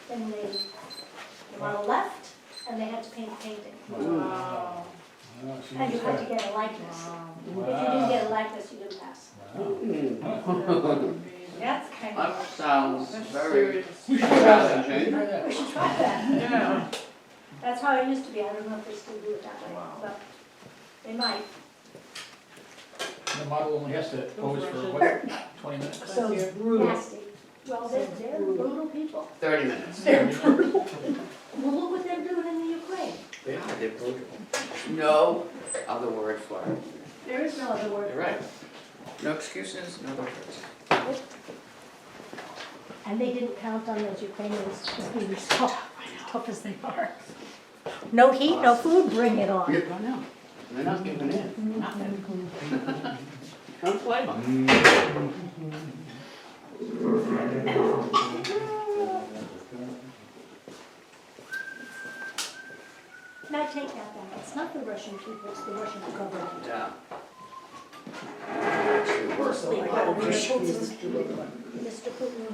then the model left, and they had to paint the painting. Wow. Oh, she And you just had got- to get a likeness. If you Wow. didn't get a likeness, you didn't pass. Wow. That's kind That of, sounds that's very serious. We should try that. challenging. We should try that. Yeah. That's how it used to be. I don't know if they still do it that way, Wow. but they might. The model only has to pose for what, 20 minutes? So Bless you. brutal. Nasty. Well, they're brutal people. 30 minutes. Well, look what they're doing in the Ukraine. They are, they're brutal. No other word for it. There is no other word. You're right. No excuses, no other words. And they didn't count on those Ukrainians just being as tough as they are. No heat, no food, bring it on. I know. They're not giving in. Nothing. Don't blame them. And I take that back. It's not the Russian people, it's the Russian government. Yeah. Actually, worse. Mostly Mr. Putin.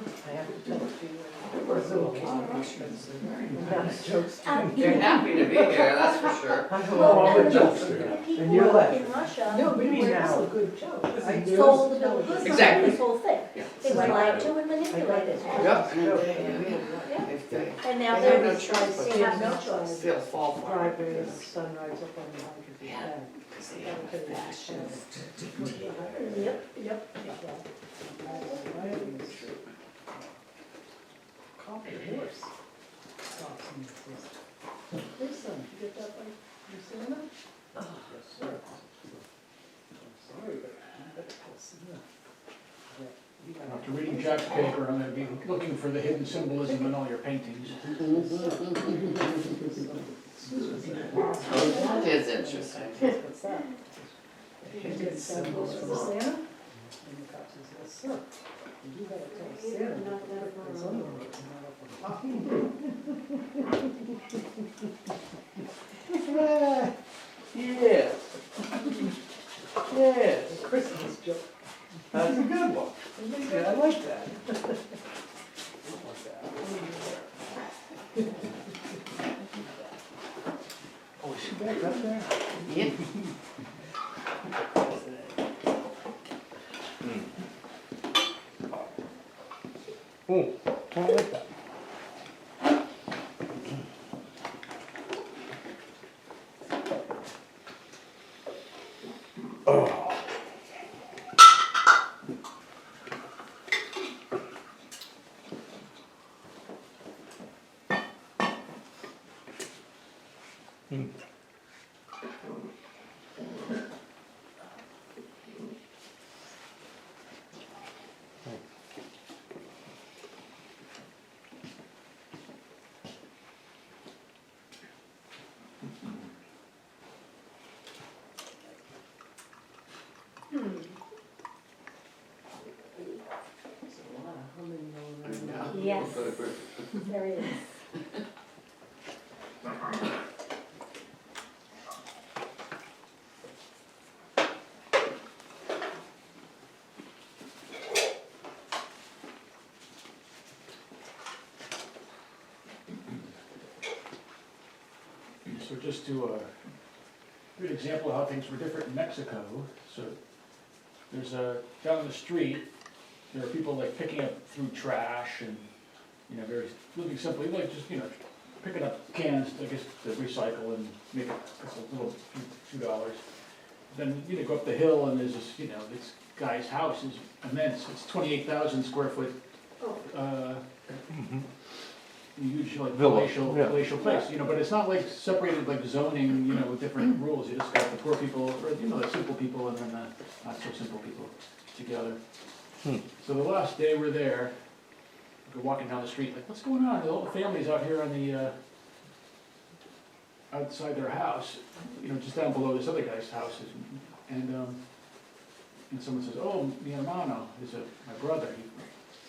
They're happy to be here, that's for sure. Well, and the And people you're like, in Russia no, maybe were now. sold Good joke. the bill of goods on Exactly. this whole thing. Yeah. They were lied to and manipulated. Yep. Yeah. If they, And now they have they're, no choice but they have no choice. they'll fall for it. Driving the sunrise up on the hundred percent. Because they have a fashion. Yep, yep. Copy horse. Stops in the system. Lisa, you get that by Luciana? Yes, sir. I'm sorry, but you better tell Sina. that you gotta- After reading Jack's paper, I'm gonna be looking for the hidden symbolism in all your paintings. Oh, that is interesting. What's that? Hidden symbols from Santa? And the cop says, yes, sir. And you gotta tell Santa not to put those underwear not up on top. Yes. Yes. A Christmas joke. That's a good one. Yeah, I like that. Oh, is she back up there? Yeah. Oh, I like that. There's a lot of humming going on. Yes. There is. So just to, give an example of how things were different in Mexico. So there's a, down the street, there are people like picking up through trash and, you know, very, living simply, like just, you know, picking up cans, I guess, to recycle and make a little few dollars. Then, you know, go up the hill and there's this, you know, this guy's house is immense. It's 28,000 square foot, huge like palatial place, you know, but it's not like separated like zoning, you know, with different rules. You just got the poor people, or, you know, the simple people and then the not so simple people together. So the last day we're there, we're walking down the street, like, what's going on? All the families out here on the, outside their house, you know, just down below this other guy's house. And someone says, oh, mi hermano, my brother,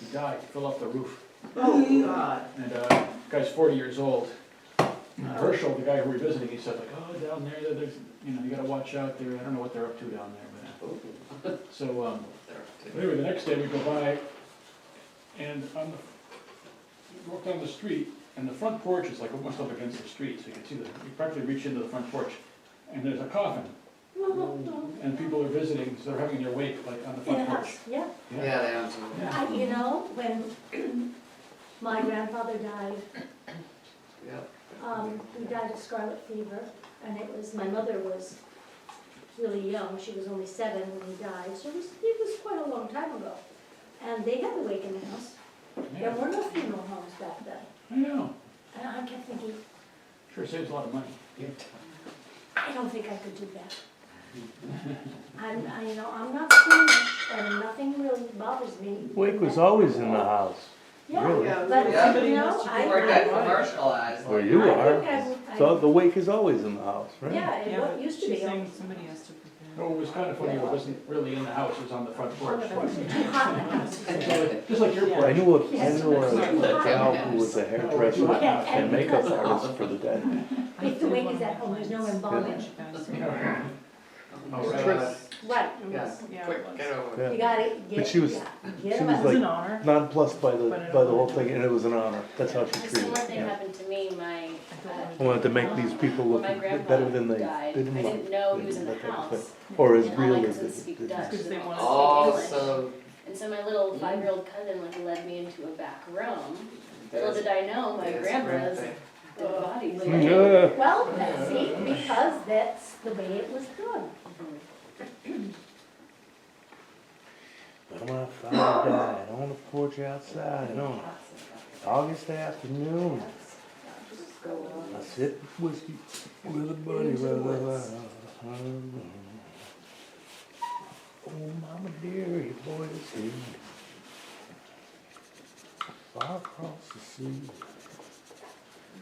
he died, he fell off the roof. Oh, God. And guy's 40 years old. And Herschel, the guy who we're visiting, he said like, oh, down there, there's, you know, you gotta watch out there. I don't know what they're up to down there, but so anyway, the next day we go by, and on you walk down the street, and the front porch is like almost up against the street, so you can see you practically reach into the front porch, and there's a coffin, and people are visiting, so they're having their wake, like, on the In the front porch. house, yeah. Yeah, they have to. You know, when my grandfather died, Yep. he died of scarlet fever, and it was, my mother was really young, she was only 7 when he died, so it was quite a long time ago. And they had the wake in the house. There Yeah, were no funeral homes back then. I know, And I kept thinking, sure saves a lot of money. I don't think I could do that. I'm not Spanish, and nothing really bothers me. Wake was always in the house. Yeah, really. but, Yeah. you know, I. Or get commercialized. Well, like you I are. think I- So the wake is always in the house, right? Yeah, it used to be. She's saying somebody has to prepare. No, it was kind of funny, it wasn't really in the house, it was on the front porch. Too hot in the house. Just like your I porch. knew Yes. a gal who was a hairdresser Yeah, and makeup because artist for the dead. If the wake is at home, there's no embalming. Oh, right. Trick. Right. Yeah, Yeah, it quick, was. get over Yeah. it. You gotta get. But she was- yeah, she get 'em was out. It was like- an honor. Nonplussed by the whole thing, and it was an honor. That's how she A treated similar it. thing happened to me, I wanted to make these people when look my grandpa better than they died. I didn't look. didn't know he was in the That type of house. thing. Or as And all real my as cousins they speak did. Dutch, Because they they don't wanted speak English. Also, And so my little 5-year-old cousin like led me into a back room. Little did I know, my grandpa's dead body was there. Yeah. Well, see, because that's the way it was done. But my father died on the porch outside on an August afternoon. I sipped whiskey with a buddy rather. Oh, mama dear, your boy is here. Far across the sea,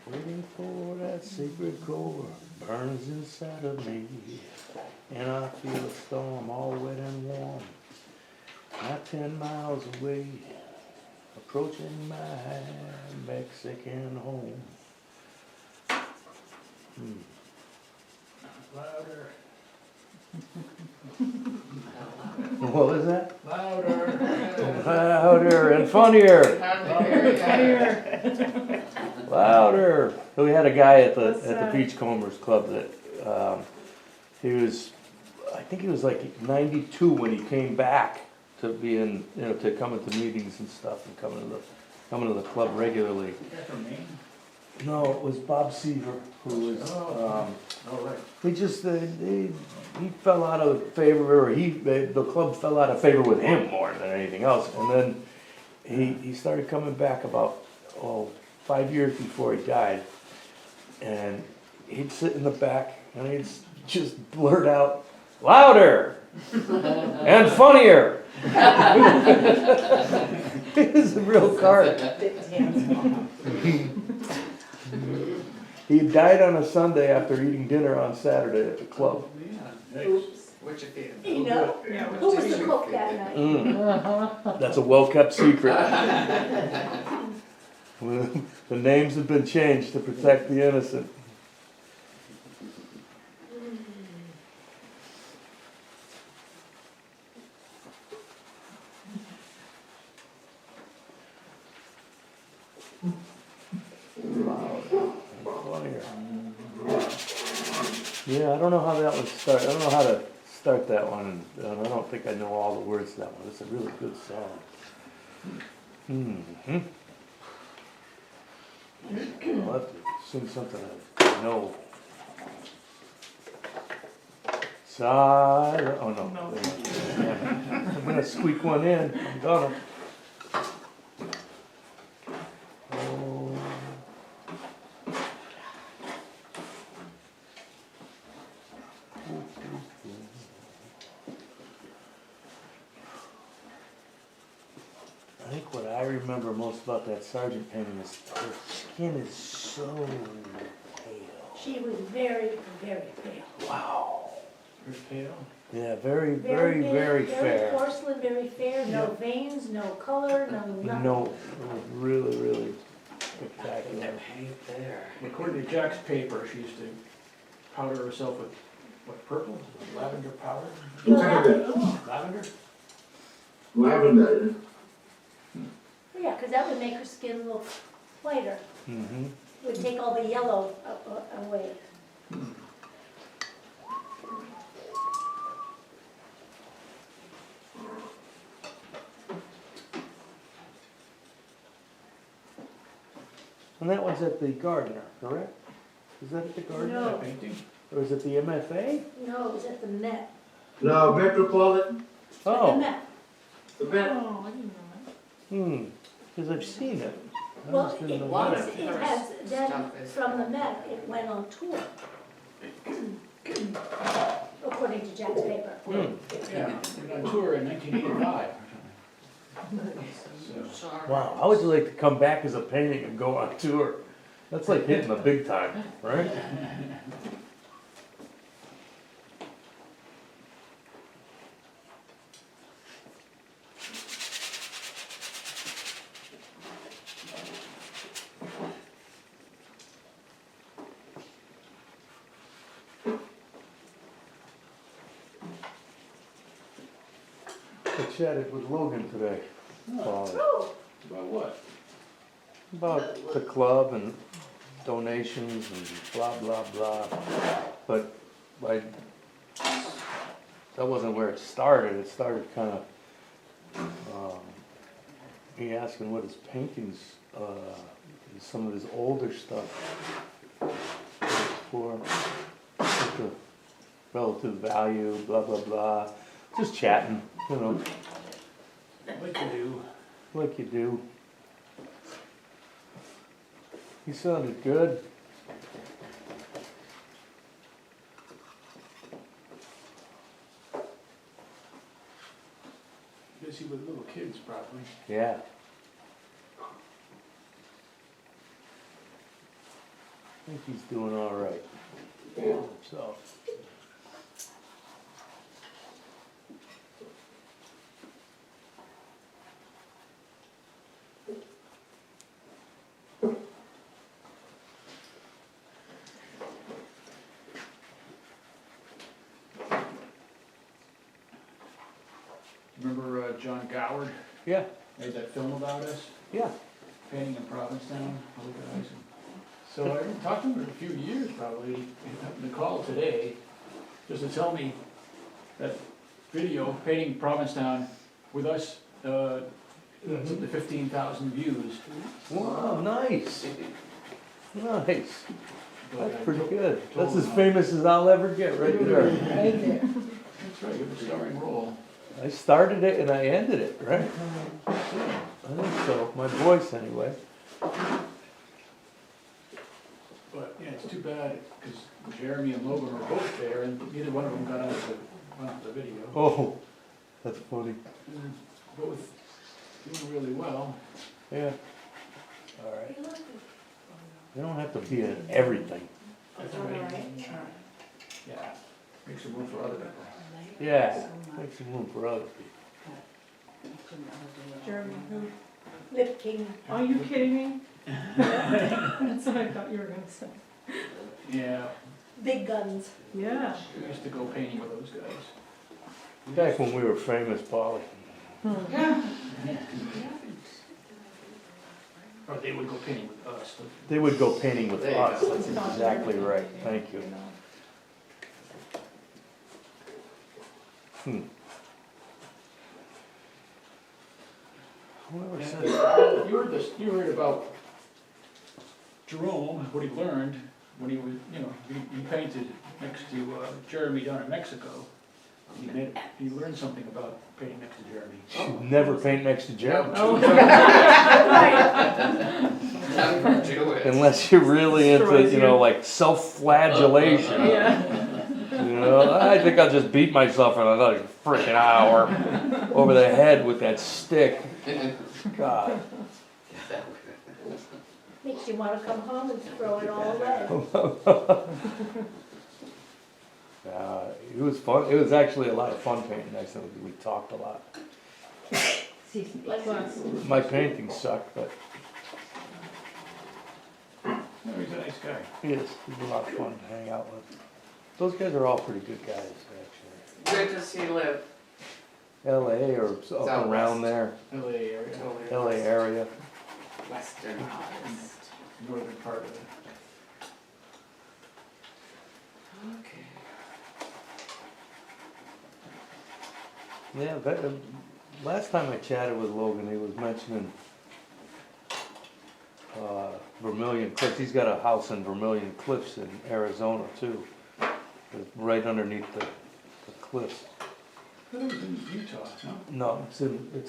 waiting for that sacred core burns inside of me. And I feel a storm all wet and warm. Not 10 miles away, approaching my Mexican home. Louder, What was that? louder. Louder and funnier, louder. So we had a guy at the Beachcombers Club that, he was, I think he was like 92 when he came back to be in, to come into meetings and stuff and coming to the club regularly. Guy from Maine? No, it was Bob Seaver who was, Oh, right. he just, he fell out of favor, or the club fell out of favor with him more than anything else. And then he started coming back about, 5 years before he died. And he'd sit in the back and he'd just blurt out, louder and funnier. It was a real card. He died on a Sunday after eating dinner on Saturday at the club. Thanks. Which if you. You know, Yeah, who was the cook that night? That's a well-kept secret. The names have been changed to protect the innocent. Yeah, I don't know how that one started. I don't know how to start that one. And I don't think I know all the words to that one. It's a really good song. Mm-hmm. I'll have to sing something I know. Silent. Oh no. No. I'm gonna squeak one in. I'm gonna. Oh. I think what I remember most about that sergeant painting is her skin is so pale. She was very, very pale. Wow. Very pale. Yeah, very, very, very Very fair. porcelain, very fair, no veins, no color, no nothing. No, it was really, really spectacular. Paint there. According to Jack's paper, she used to powder herself with, what, purple? Lavender powder? Lavender? Lavender. Yeah, because that would make her skin look whiter, Mm-hmm. would take all the yellow away. And that was at the Gardner, correct? Is that at the Gardner? No. That painting? Or is it the MFA? No, it was at the Met. No, Metropolitan, At the Oh, Met. the Met. Oh, I didn't know because I've seen it. I Well, just it didn't know Lot that. of it has, then stuff is- from the Met, it went on tour. According to Jack's paper. Hmm. Yeah, we went on tour in 1985. So, Wow, how would you like to come back as a painting and go on tour? That's like hitting the big time, right? I chatted with Logan today Oh, about what? about the club and donations and blah, blah, blah. But that wasn't where it started. It started kind of, me asking what his paintings, some of his older stuff was for, what the relative value, blah, blah, blah. Just chatting, you know, Like you do. like you do. He sounded good. Busy with little kids probably. Yeah. I think he's doing all right. So. Remember John Goward Yeah, made that film about us, yeah. painting in Provincetown, all the guys. So I haven't talked to him in a few years probably. He happened to call today just to tell me that video, painting Provincetown with us, it's up to 15,000 views. Wow, nice. Nice. But That's I pretty told- good. told That's as him, famous as I'll ever get right there. That's right, you have a starring role. I started it and I ended it, right? I think so. My voice anyway. But, yeah, it's too bad, because Jeremy and Logan were both there, and neither one of them got onto the video. Oh, that's funny. And both doing really well. Yeah. All right. You don't have to be in everything. That's right. Yeah, make some room for other people. Yeah, make some room for other people. Jeremy, who? Lip King. Are you kidding me? That's what I thought you were gonna say. Yeah, Big guns. Yeah. we used to go painting with those guys. Back when we were famous, Polly. Or they would go painting with us. They would go painting with There you us. go. That's exactly right. Thank you. Whoever And, said you heard about Jerome, what he learned when he was, he painted next to Jeremy down in Mexico. He learned something about painting next to Jeremy. should never paint next to Jim. Oh, Never do it. Unless you're really into, Destroys you. like self-flagellation. yeah. I think I'll just beat myself in another freaking hour over the head with that stick. God. Makes you wanna come home and throw it all away. It was fun. It was actually a lot of fun painting next to him. We talked a lot. Plus, My painting sucked, but No, he's a nice guy. he is. He's a lot of fun to hang out with. Those guys are all pretty good guys, actually. Where does he live? LA or up Southwest. around there, LA area. LA area. Western Oz. northern part of it. Okay. Yeah, last time I chatted with Logan, he was mentioning Vermilion Cliffs. He's got a house in Vermilion Cliffs in Arizona too. It's right underneath the cliffs. I thought it was in Utah, no? No, it's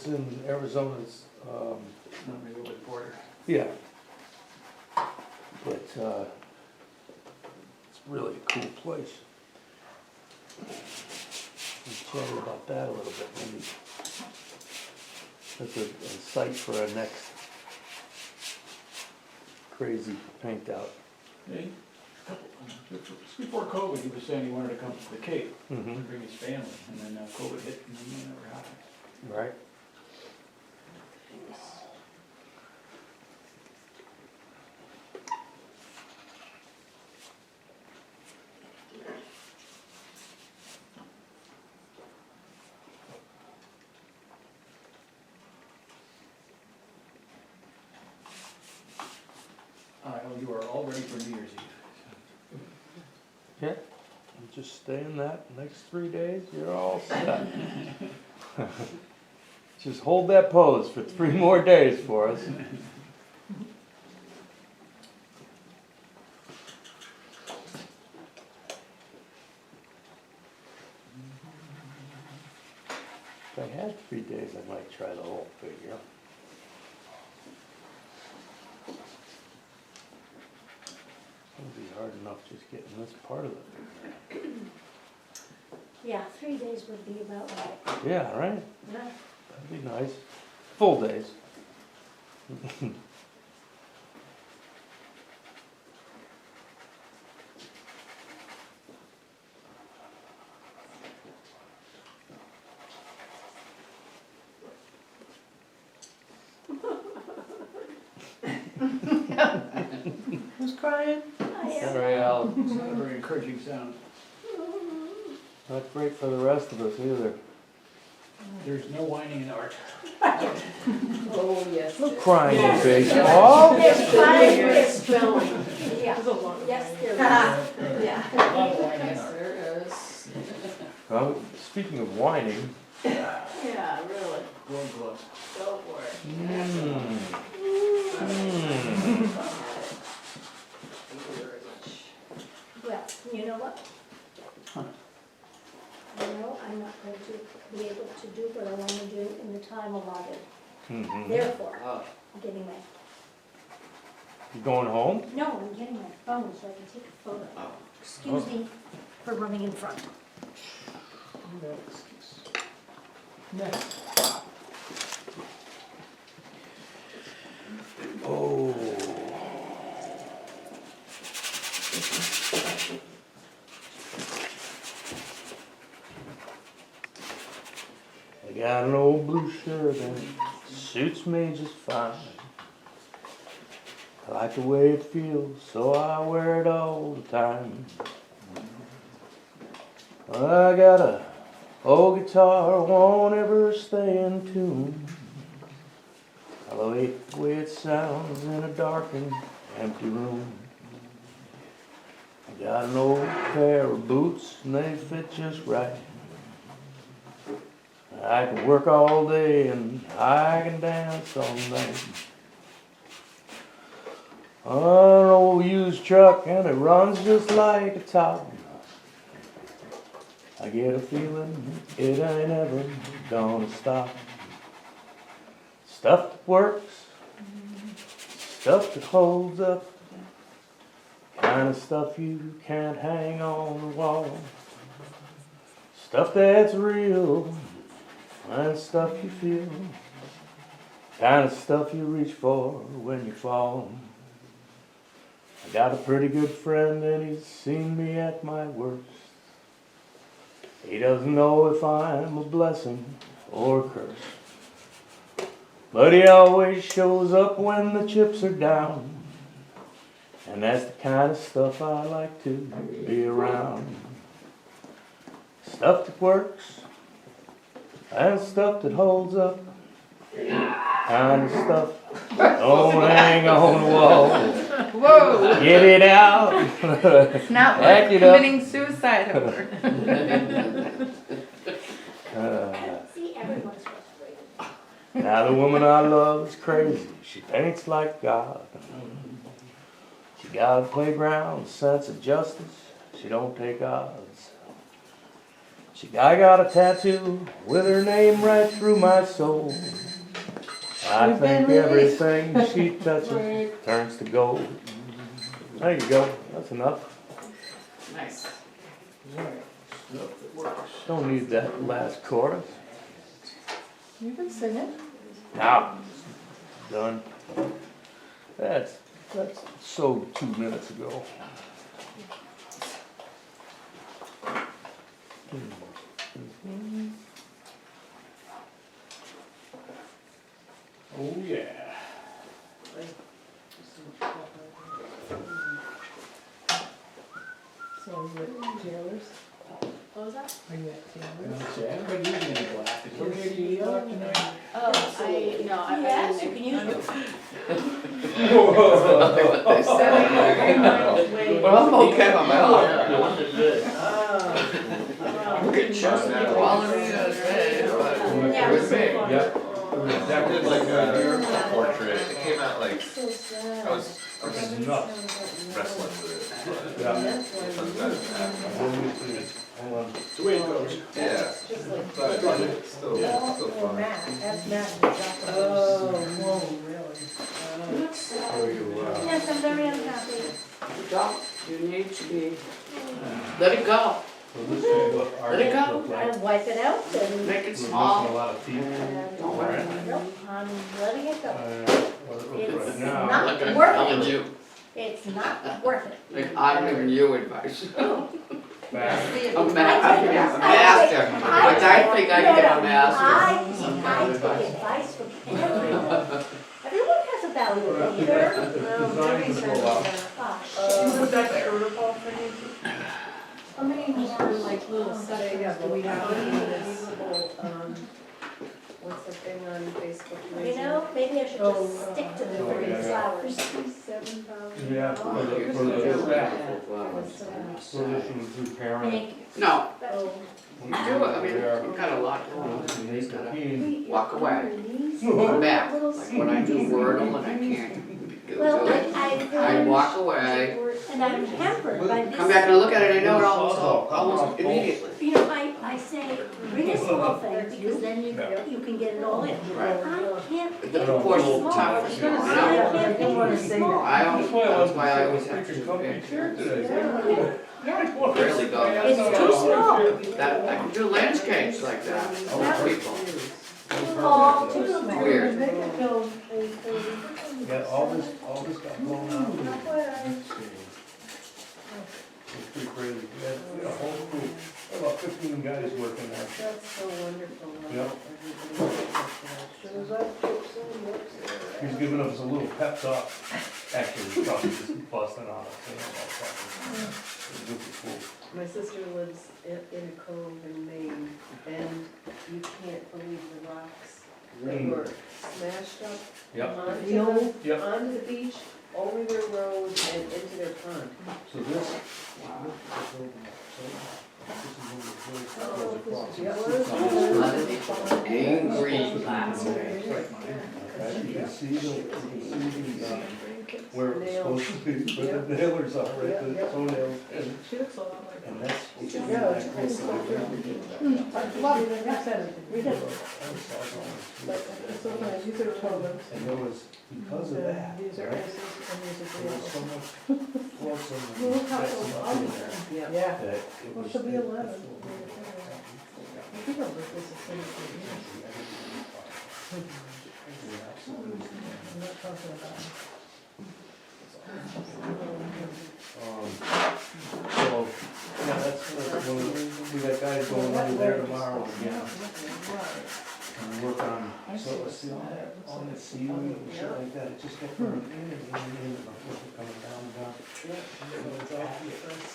in Arizona. It's No, maybe over the border. yeah, but it's really a cool place. We chatted about that a little bit. Maybe that's a site for our next crazy paint out. Hey, just before COVID, he was saying he wanted to come to the Cape Mm-hmm. and bring his family, and then COVID hit, and then it never happened. Right. You are all ready for New Year's Eve. Yeah. You just stay in that next 3 days, you're all set. Just hold that pose for 3 more days for us. If I had 3 days, I might try the whole figure. It'd be hard enough just getting this part of it. Yeah, 3 days would be about right. Yeah, right? Yeah. That'd be nice. Full days. Who's crying? I am. Sorry, Al. It's not a very encouraging sound. Not great for the rest of us either. There's no whining in art. Oh, yes. No crying in baseball. There's crying, there's spelling. Yeah, There's a lot of yes, rain. there is. A lot of whining in Yes, art. there is. Well, speaking of whining, Yeah, really. Gold gloves. Go for it. mm, Thank you very much. Well, you know what? I'm not going to be able to do what I want to do in the time allotted. mhm. Therefore, Oh, I'm getting my, You going home? no, I'm getting my phone so I can take a photo. oh. Excuse me for running in front. No excuse. Next. Oh. I got an old blue shirt and it suits me just fine. I like the way it feels, so I wear it all the time. I got a old guitar, won't ever stay in tune. I like the way it sounds in a dark and empty room. I got an old pair of boots and they fit just right. I can work all day and I can dance all night. An old used truck and it runs just like a top. I get a feeling it ain't ever gonna stop. Stuff that works, stuff that holds up, kind of stuff you can't hang on the wall. Stuff that's real, and stuff you feel, kind of stuff you reach for when you fall. I got a pretty good friend and he's seen me at my worst. He doesn't know if I'm a blessing or a curse, but he always shows up when the chips are down, and that's the kind of stuff I like to be around. Stuff that works, and stuff that holds up, kind of stuff Don't hang on the wall. Whoa, Get it out. it's not Back worth it up. committing suicide over. See, everyone's frustrated. Now the woman I love is crazy. She paints like God. She got a playground, sense of justice. She don't take odds. I got a tattoo with her name right through my soul. I You've think been everything she touches turns to gold. There you go. That's enough. Nice. Stuff that works. Don't need that last chorus. You can sing it. Now, done. That's so 2 minutes ago. Oh, yeah. So are you at Taylor's? What was that? Are you at Taylor's? I haven't been using any black. Is there any any black tonight? Oh, I Yes, you didn't. can use it. Well, I'm okay on my own. Oh. I'm getting shot now. Quality is red, but Yeah. with me. Yep. I did like a portrait, it came out like, So sad. I was Nuts. wrestling with it. Yeah. It was better than that. Hold on. It's the way it goes. Yeah, Just like. but it's still Or fun. Matt, that's Matt. Oh, whoa, really? So you, Yes, I'm very unhappy. Don't, you need to be, let it go, so this is what ours Let it go. look like. I wipe it out and, make it We're missing a small. lot of teeth. Don't worry. nope, I'm letting it go. What it looks It's like now. not Like I'm worth telling it. you, It's not worth it. like I'm giving you advice. Back. A master, which I think I can get a master. I take advice from everyone. Everyone has a value either. Designs go up. How many more like little sessions do we have in this whole, what's the thing on Facebook? You know, maybe I should just stick to the Oh, freaking yeah. flowers. Yeah, for the staff. So this was through parent. Thank you. No, Oh, you do it, I mean, you've got a lot going on, you just gotta Keen. walk away. Come back, like when I do Wordle and I can't Well, do it, I walk away, And I'm hampered by this. come back and look at it, I know it almost immediately. You know, I say, bring us the whole thing, because then you can get it all in. Right. I can't. But the proportion's tough, you know, I know. I can't didn't wanna think say small. That's why I always have to today. really go. It's too small, That, I can do landscapes like that, people. all too small. Weird. Yeah, all this got blown out. It's pretty crazy. We had a whole crew, about 15 guys working there. that's so wonderful. Yep. Everybody- He's giving us a little pep talk. Actually, he's probably just busting on us. This is cool. My sister lives in a cove in Maine, and you can't believe the rocks that were smashed up Yep. onto onto the beach, over their road, and into their pond. So this. Angry. As you can see, where it's supposed to be, where the nailers are, right, the toenails, and, She looks a lot like. and that's. Yeah, it's pretty cool. I love it, I said it, read it. But it's so nice, these are turbans. And there was, because of that, These are right, S's and these are there was so D's. much flotsam and Look how jetsam so up in there Yeah. that it Well, was. she'll be it- 11. I think I'll live this for 23 years. I'm not talking about it. So, yeah, that's when we got guys going over there tomorrow again. And work on, so see all that seaweed and shit like that, it just kept going in and coming down.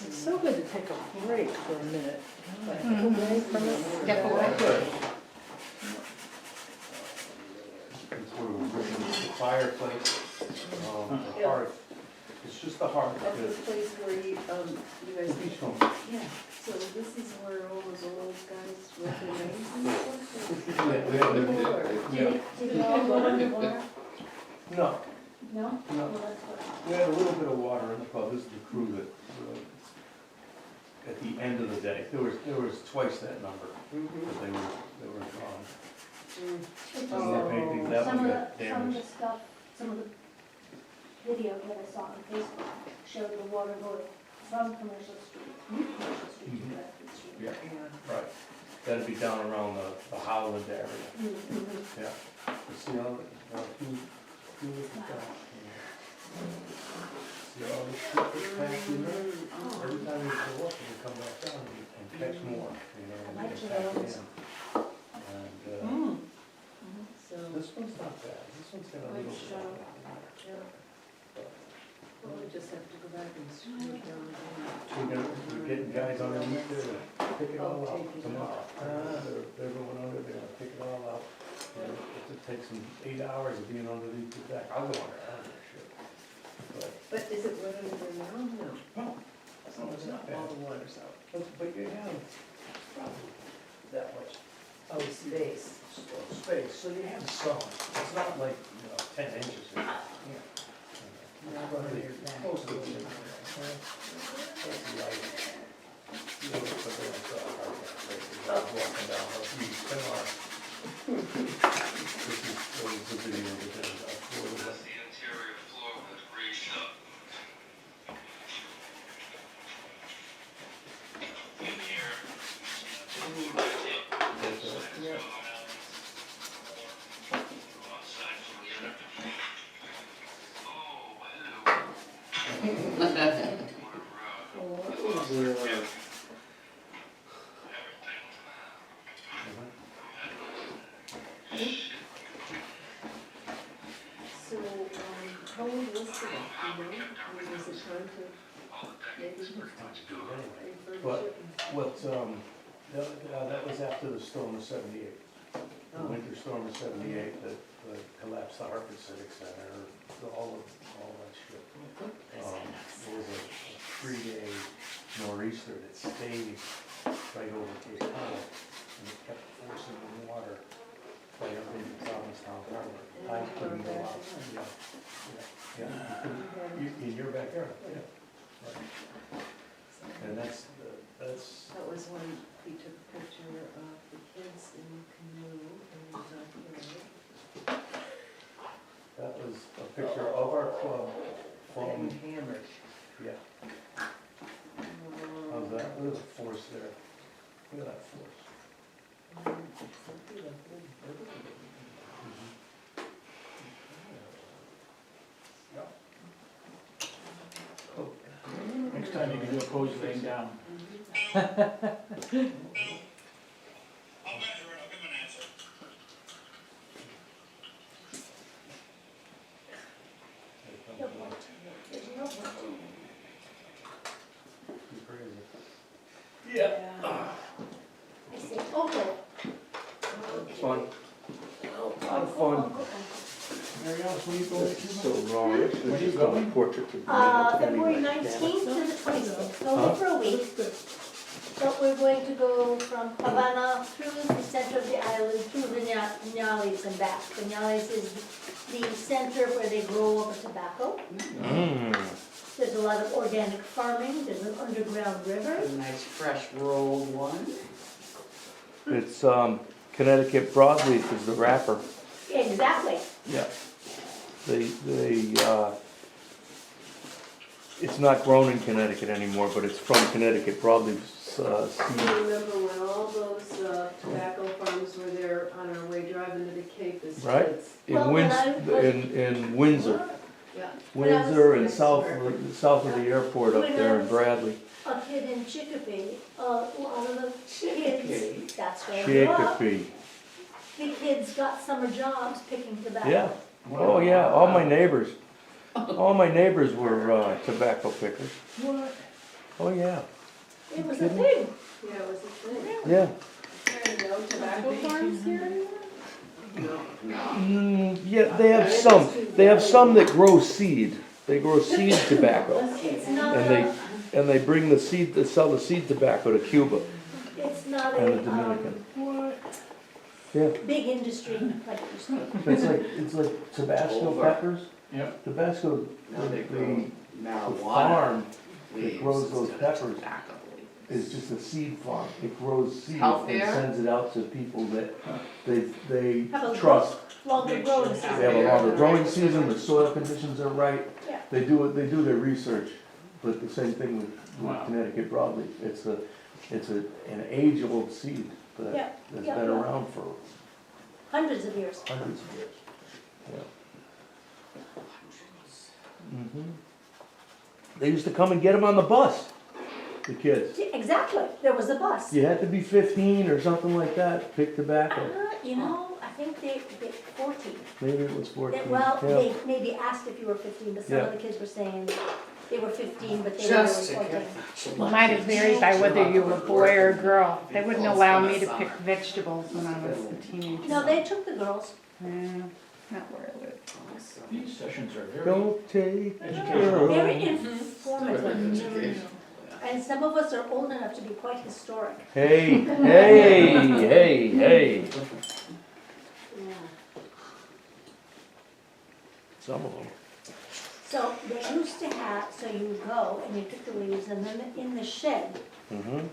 It's so good to take a break for a minute. Like, away from it. Step away. That's where we're bringing the fireplace it's just the heart. That's the place where you guys. The beach home. Yeah, so this is where all those old guys wrote their names and stuff? We have the- Did it all go in the water? No, No? No. Well, that's what. we had a little bit of water in the pub, this is the crew that, at the end of the day, there was twice that number, but they were gone. It's Some of the paintings, that Some one of got the, some of the damaged. stuff, some of the video that I saw on Facebook showed the water going from Commercial Street, through Commercial Street to Mhm. Bradford Street. Yeah, right, that'd be down around the Howland area, Mhm. yeah. You see all the, you look at that. See all the shit that's packed in there? Every time you go up, you come back down and catch more, you know, I and like get packed those. in. And, So, this one's not bad, this one's got a little bit. of- well, we just have to go back and screw it down again. We're getting guys underneath there to pick it all Oh, out take it tomorrow. out. They're going under, they're gonna pick it all out. And it takes them 8 hours of being underneath the deck. I'll go under, I don't give a shit. But, But is it wet under there now? No. no, it's not All bad. the water's out. But you have probably that much Oh, space. space, so you have some. It's not like, 10 inches. Here. Not Probably under your back. close to it. That's light. You know, but then it's all hard, walking down, you spin on. This is the video that did it. The interior floor was raised up. In here. Yeah. Go outside from the other. Oh, hello. We're, everything. So, how old was the guy, you know? I mean, was it time to maybe refurbish What? it? What, that was after the storm of 78. The Oh. winter storm of 78 that collapsed the Hartford Civic Center, all that shit. There was a 3-day nor'easter that stayed right over Cape Cod, and it kept forcing the water right up into Provincetown Harbor. And I you couldn't were go back out. in. Yeah. In your backyard, yeah. Right. And that's, That was when he took a picture of the kids in the canoe and was that was a picture of our club from, getting hammered. yeah, how's that? Look at the force there. Look at that force. Next time you can do a pose laying down. I'll measure it, I'll give him an answer. Pretty crazy. Yeah. I said, oh, Fun. Lot of fun. Mary Alice, when you going to So Cuba? wrong. When are you going? Portrait of. February 19th to the 26th, only for a week. But we're going to go from Havana through the center of the island, through the Ñales and back. The Ñales is the center where they grow all the tobacco. There's a lot of organic farming, there's an underground river. A nice fresh rolled one. It's, Connecticut broadleaf is the wrapper. Exactly. Yeah. It's not grown in Connecticut anymore, but it's from Connecticut broadleaf, seed. I remember when all those tobacco farms were there on our way driving to the Cape as Right. kids. Well, when I was- In Windsor. Yeah. When I was- Windsor and south of the airport up When I there in was- Bradley. A kid in Chicopee, a lot of the kids, that's where we grew up. Chicopee. The kids got summer jobs picking tobacco. Yeah. Oh, yeah, all my neighbors were tobacco pickers. What? Oh, yeah, It was a Kidding? thing. Yeah, it was a thing. yeah. There are no tobacco farms here anymore? No. Yeah, they have some that grow seed. they grow seed tobacco. It's not And they bring the seed, they sell the seed tobacco to Cuba it's not and the a, Dominican. Yeah, big industry like it used to be. it's like Tabasco Over. peppers. Yep. Tabasco, Now they grow the marijuana farm leaves that grows those instead of peppers tobacco is leaves. just a seed farm. It grows seed and Healthier? sends it out to people that they Have a trust. Longer growing They season. have a longer growing season, the soil conditions are right. Yeah. They do their research, but the same thing with Wow. Connecticut broadleaf. It's an age-old seed Yeah, that's yeah, been yeah. around for Hundreds of years. hundreds of years. They used to come and get them on the bus, the kids. Yeah, exactly, there was a bus. You had to be 15 or something like that, pick tobacco. You know, I think they 14. Maybe it was 14. Well, Yeah. they maybe asked if you were 15, but some Yeah. of the kids were saying they were 15, but they were Just really to 14. get. Might have varied by whether you were a boy or a girl. They wouldn't allow me to pick vegetables when I was a teenager. No, they took the girls. Yeah, not where I live. These sessions are very Don't take educational. Very Good informative. education. And some of us are old enough to be quite historic. Hey, hey. Some of them. So they used to have, so you go and you took the leaves and then in the shed, Mm-hmm.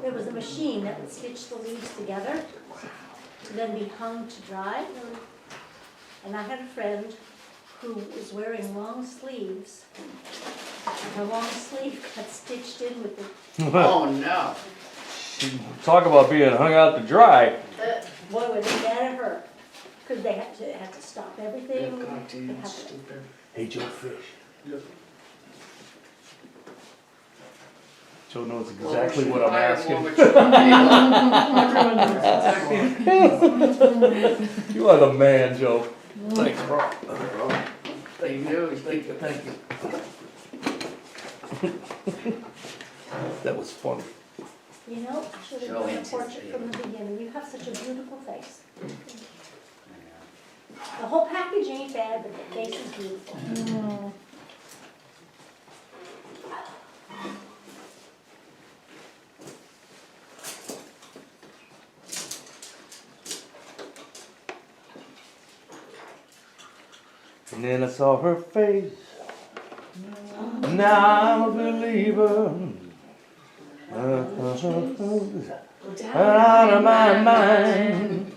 there was a machine that would stitch the leaves together to then be hung to dry. And I had a friend who was wearing long sleeves. And her long sleeve got stitched in with the, Oh, no. Talk about being hung out to dry. boy, were they mad at her. Because they had to stop everything. God, They you had to- stupid. Hey, Joe Fish. Joe knows exactly what I'm asking. You are the man, Joe. Thanks, bro. They knew, Thank you. That was funny. You know, I should have Show done a it. portrait from the beginning. You have such a beautiful face. The whole package ain't bad, but the face is beautiful. And then I saw her face. Now I'm a believer. Out of my mind.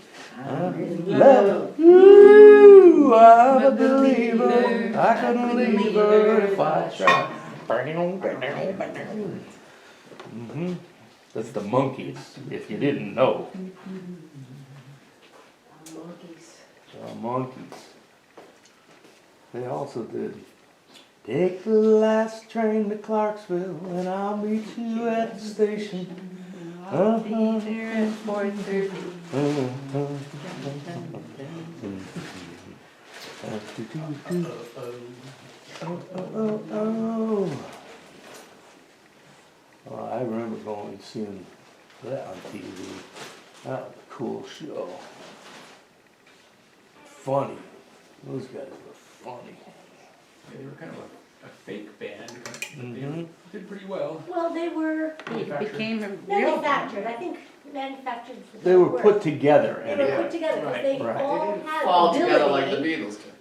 Love. Ooh, I'm a believer. I couldn't leave her if I tried. Mm-hmm. That's the Monkees, if you didn't know. The Monkees. They also did Take the last train to Clarksville and I'll meet you at the station. I'll be there at 4:30. Oh, I remember going and seeing that on TV. That was a cool show. Funny. Those guys were funny. They were kind of a fake band, but they Mhm. did pretty well. Well, they were It became a real. manufactured, I think manufactured. for They the were word. put together They and were put together, because they Right. all They didn't had fall together like the ability. Beatles did.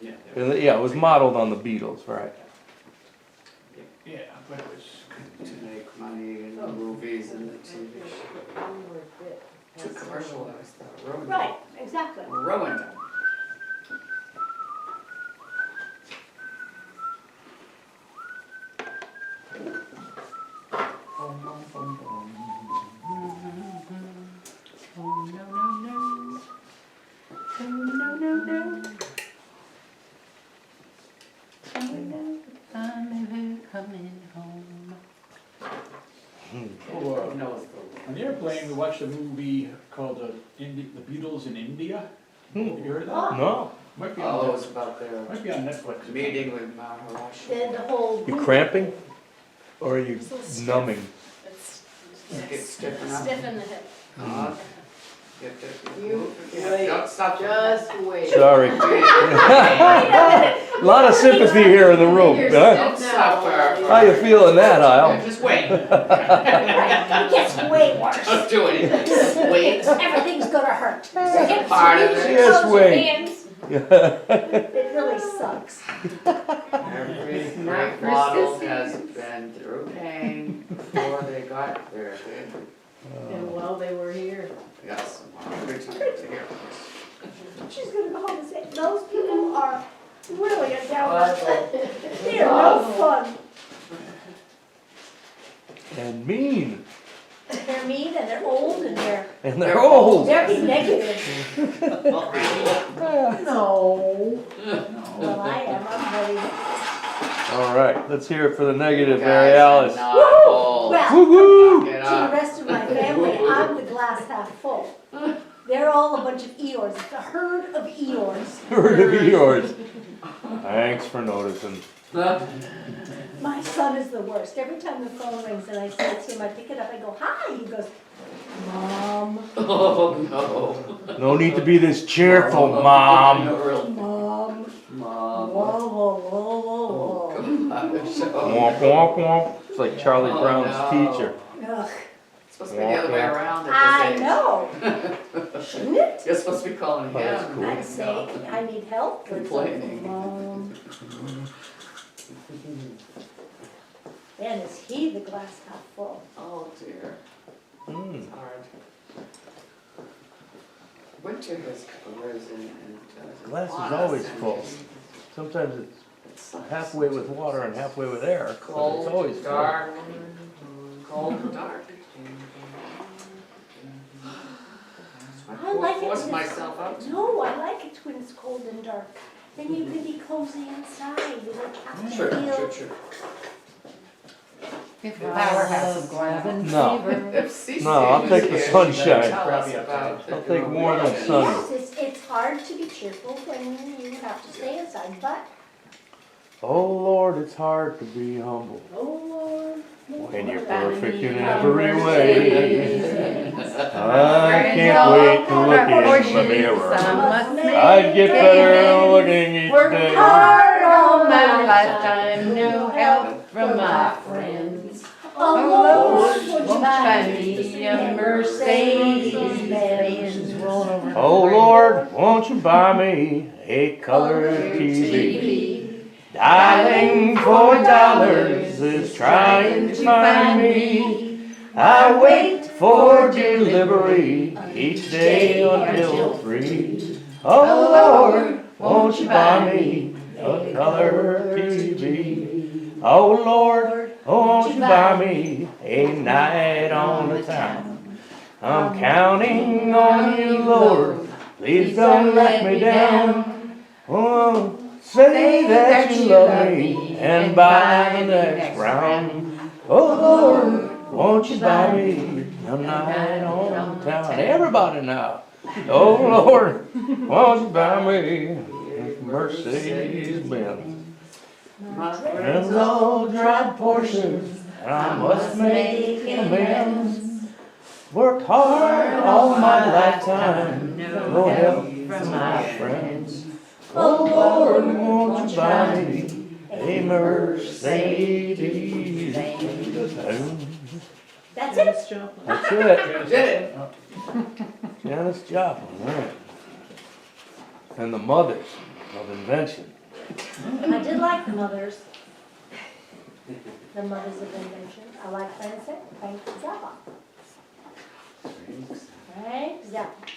Yeah. yeah, it was modeled on the Beatles, right? Yeah, but it was, To make money in the movies and the TV show. To commercialize that, ruined it. Right, exactly. Ruined it. Oh, no, no, no. Oh, no, no, no. Oh, no, I'm never coming home. oh, No, it's the. on the airplane, we watched a movie called The Beatles in India. Hmm. Have you heard of that? Oh. No. Might be Oh, on, it's about their might be on Netflix. meeting with Maharashi. Then the whole. You group- cramping? Or are you So stiff. numbing? It's Get stiffen up. stiff in the hip. God. You Wait, wait, don't stop. just wait. Sorry. A lot of sympathy here in the room. You're Huh? Don't suffer. How you feeling that, Al? Just wait. It gets way worse. Don't do anything. Just wait. Everything's gonna hurt. That's part of it. Just Toes, wait. hands. It really sucks. Every great model has been through pain before they got there. And while they were here. Yes, every time to hear. She's gonna go home and say, those people are really a downward. They're no fun. And mean. They're mean and they're old and And they're old. they're negative. No. Well, I am, I'm ready. All right, let's hear it for the negative, Guys Mary are Alice. not old. Well, Woo-hoo! Get to the up. rest of my family, I'm the glass half full. They're all a bunch of Eeyores. It's a herd of Eeyores. Heard of yours. Thanks for noticing. My son is the worst. Every time the phone rings and I say it to him, I pick it up, I go, hi. He goes, Mom, Oh, no. No need to be this cheerful, Mom. Mom, Mom. whoa, whoa, whoa, whoa, whoa. Womp, womp, womp. It's like Charlie Oh, Brown's no. teacher. Ugh, It's supposed to be the other way around at I this age. know. Shouldn't it? You're supposed to be calling him. Oh, that's cool. I'd say, I need help. Or Complaining. something. Mom. Man, is he the glass half full? Oh dear, Mm. it's hard. Winter has arisen and. Glass is upon us, always and full. Sometimes it's it sucks. halfway with water and halfway with air, but it's Cold, always full. dark, cold and dark. I like it Force when it's- myself out. No, I like it when it's cold and dark. Then you can be cozy inside. You don't have to feel. If power has grabbing No. fever. If Cece No, I'll was take the here, she'd sunshine. tell us about I'll the take warm and global sunny. Yes, it's hard to be cheerful when you have to stay inside, but, Oh Lord, it's hard to be humble oh Lord. when you're perfect in every way. I can't wait to look in the mirror. I'd get better looking each Worked day. hard all my lifetime, no help from my friends. Oh Lord, would you Buy mind me a Mercedes Benz. Oh Lord, won't you buy me a color TV? Dialing for dollars is trying to find me. I wait for delivery each day until 3. Oh Lord, won't you buy me a color TV? Oh Lord, won't you buy me a night on the town? I'm counting on you, Lord, please don't let me down. Oh, say that you love me and buy the next round. Oh Lord, won't you buy me a night on town? Everybody now. Oh Lord, won't you buy me a Mercedes Benz? And those dry portions, I must make amends. Worked hard all my lifetime, no help from my friends. Oh Lord, won't you buy me a Mercedes Benz? That's it. That's it. Did it. Janis Joplin, right. And the mothers of invention. I did like the mothers. The mothers of invention. I like Frank Zappa. Frank Zappa.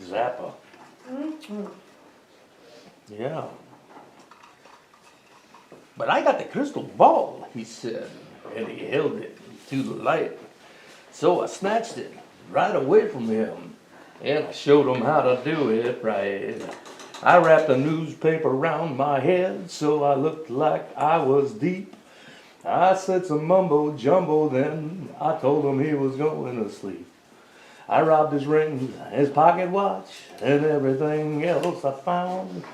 Zappa. Mhm. Yeah. But I got the crystal ball, he said, and he held it to the light. So I snatched it right away from him, and I showed him how to do it right. I wrapped a newspaper around my head so I looked like I was deep. I said some mumbo jumbo, then I told him he was going to sleep. I robbed his rings, his pocket watch, and everything else I found.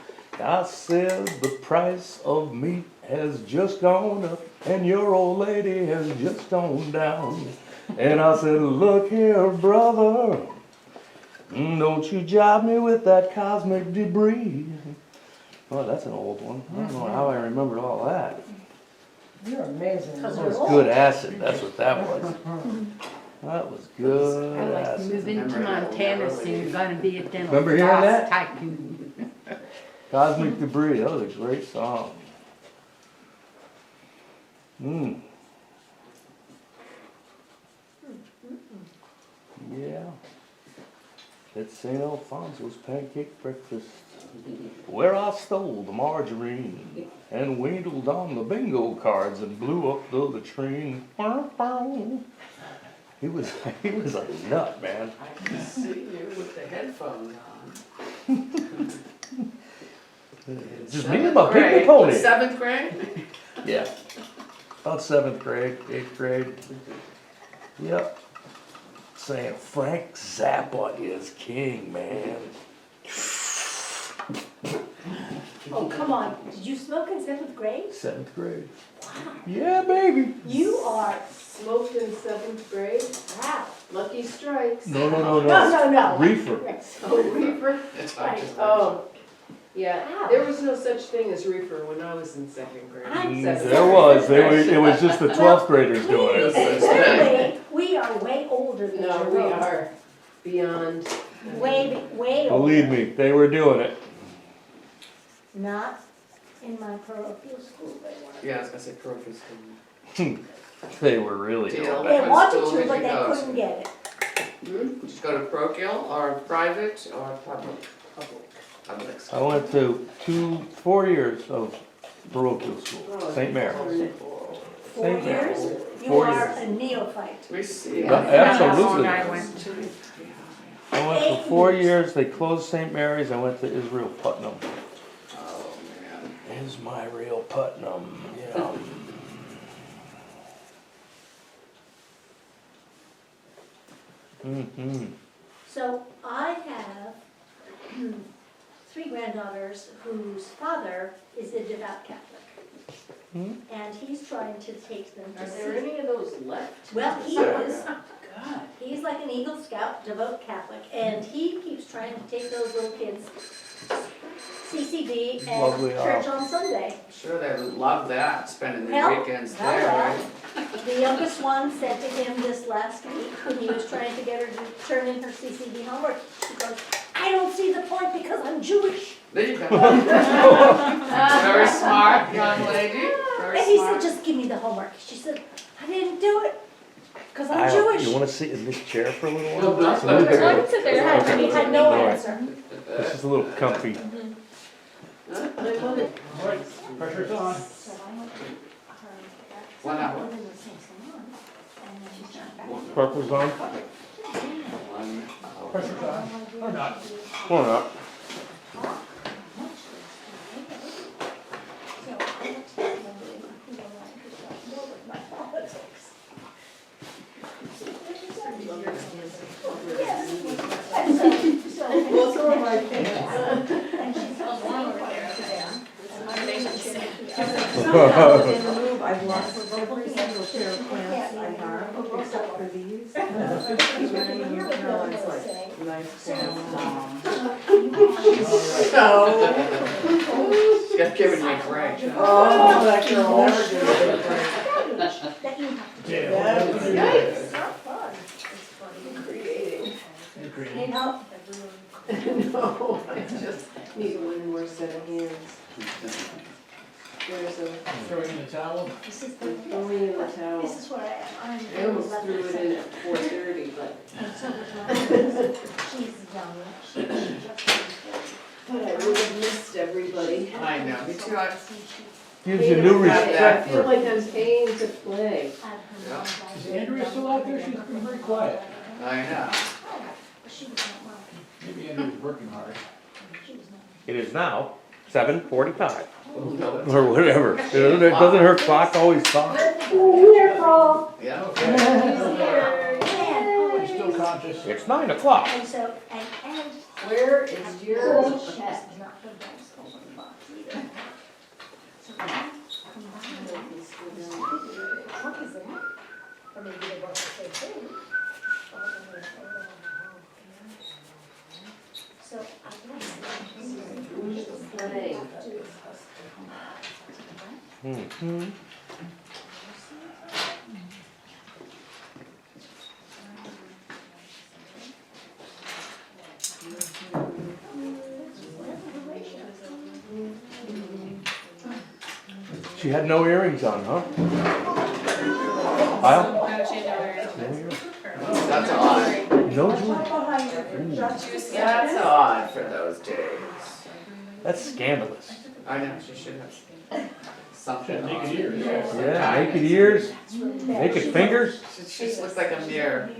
I said the price of meat has just gone up and your old lady has just gone down. And I said, look here, brother, Don't you jive me with that cosmic debris. Oh, that's an old one. I don't know how I remembered all that. You're amazing. Cause That we're was old. good acid, that's what that was. That was I good like to acid. move into Montana, so you're gonna be a dental Remember hearing floss that? tycoon. Cosmic Debris, that was a great song. Yeah. It's St. Alfonso's pancake breakfast, where I stole the margarine and wheedled on the bingo cards and blew up the latrine. He was a nut, man. I can see you with the headphones on. Just me and my pygmy Grade. pony. 7th grade? Yeah. About 7th grade, 8th grade. Yep. Saying Frank Zappa is king, man. Oh, come on, did you smoke in 7th grade? 7th grade. Yeah, baby. You are, Smoked in 7th grade? wow. Lucky strikes. No. No. Reefer. Oh, reefer? Right. Oh, yeah, Wow. there was no such thing as reefer when I was in 2nd grade. I'm Seventh There grade. was. It was just the 12th graders doing Please, it. we are way older than No, you. we are beyond. Way older. Believe me, they were doing it. Not in my parochial school, they weren't. Yeah, I was gonna say parochial school. They were really doing Deal. it. They What wanted school to, did but you they go to? couldn't get it. Did you go to parochial or private or public? Public. I went to 4 years of parochial school, St. Mary's. 4 St. years? Mary's. You 4 are years. a neophyte. We see. Yeah, absolutely. I went. I went for 4 years. They closed St. Mary's. I went to Israel Putnam. Oh, man. Is my real Putnam, yeah. Mm-hmm. So I have 3 granddaughters whose father is a devout Catholic. Hmm? And he's trying to take them Are to there see. any of those left? Well, he Yeah. is. God. He's like an Eagle Scout, devout Catholic, and he keeps trying to take those little kids CCD Lovely, and church on Sunday. Sure, they love that, spending the Hell, weekends hell there, yeah. right? The youngest one said to him this last week, when he was trying to get her to turn in her CCD homework, she goes, I don't see the point because I'm Jewish. There you go. Very smart young lady, very And he said, smart. just give me the homework. She said, I didn't do it because I'm You Jewish. wanna sit in this chair for a little No, while? no, It's a little no. bit- I can sit there. And he had no All right. answer. This is a little comfy. All right, pressure's on. So I went to her. 1 hour. Went in the same salon, and then she's not back. Purple's on? 1 hour. Pressure's on, or not. Or not. Well, so are my pants. Somehow in the move, I've lost every single pair of pants I have, except for these. She's wearing them, and Caroline's like, nice pants, Mom. No. She's giving me a break. Oh, that girl never did it. That you have to do. Yeah, That's what do you do? nice. It's not fun. It's fun. Creating. You're great. Need help? No, I just need one more set of hands. There's a, Throwing in the towel. This is the, throwing in the towel. this is where I am. I almost threw it in at 4:30, but, And so was my she's young, she just turned 40. but I would have missed everybody. I know, me too, I, Gives you new I respect feel for. like I'm paying to play. Is Andrea still out there? She's been very quiet. I know. She was not well. Maybe Andrea's working hard. She was not. It is now 7:45, or whatever. Doesn't her clock always talk? Wonderful. Yeah. Are you still conscious? It's 9 o'clock. And so, and. Where is your She's not the best open box either. So I combined what is that? Or maybe they both the same thing. Mhm. She had no earrings on, huh? Kyle? No, she had no earrings. No earrings? That's odd. No jewelry? That's odd for those days. That's scandalous. I know, she should have something Naked on. ears. Yeah, naked ears, naked fingers. She just looks like a mere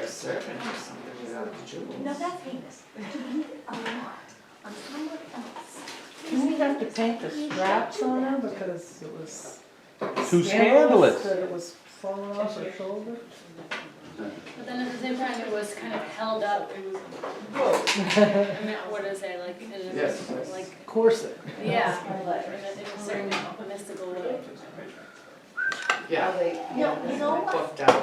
servant or something without jewels. No, that's famous. A lot. On someone else. Didn't we have to paint the straps on her because it was Too scandalous. that it was falling off her shoulder? But then at the same time, it was kind of held up, it was, I mean, what is it, like, Yes. like, Corset. yeah, in a certain mystical way. Yeah. No, you know what? Buffed out.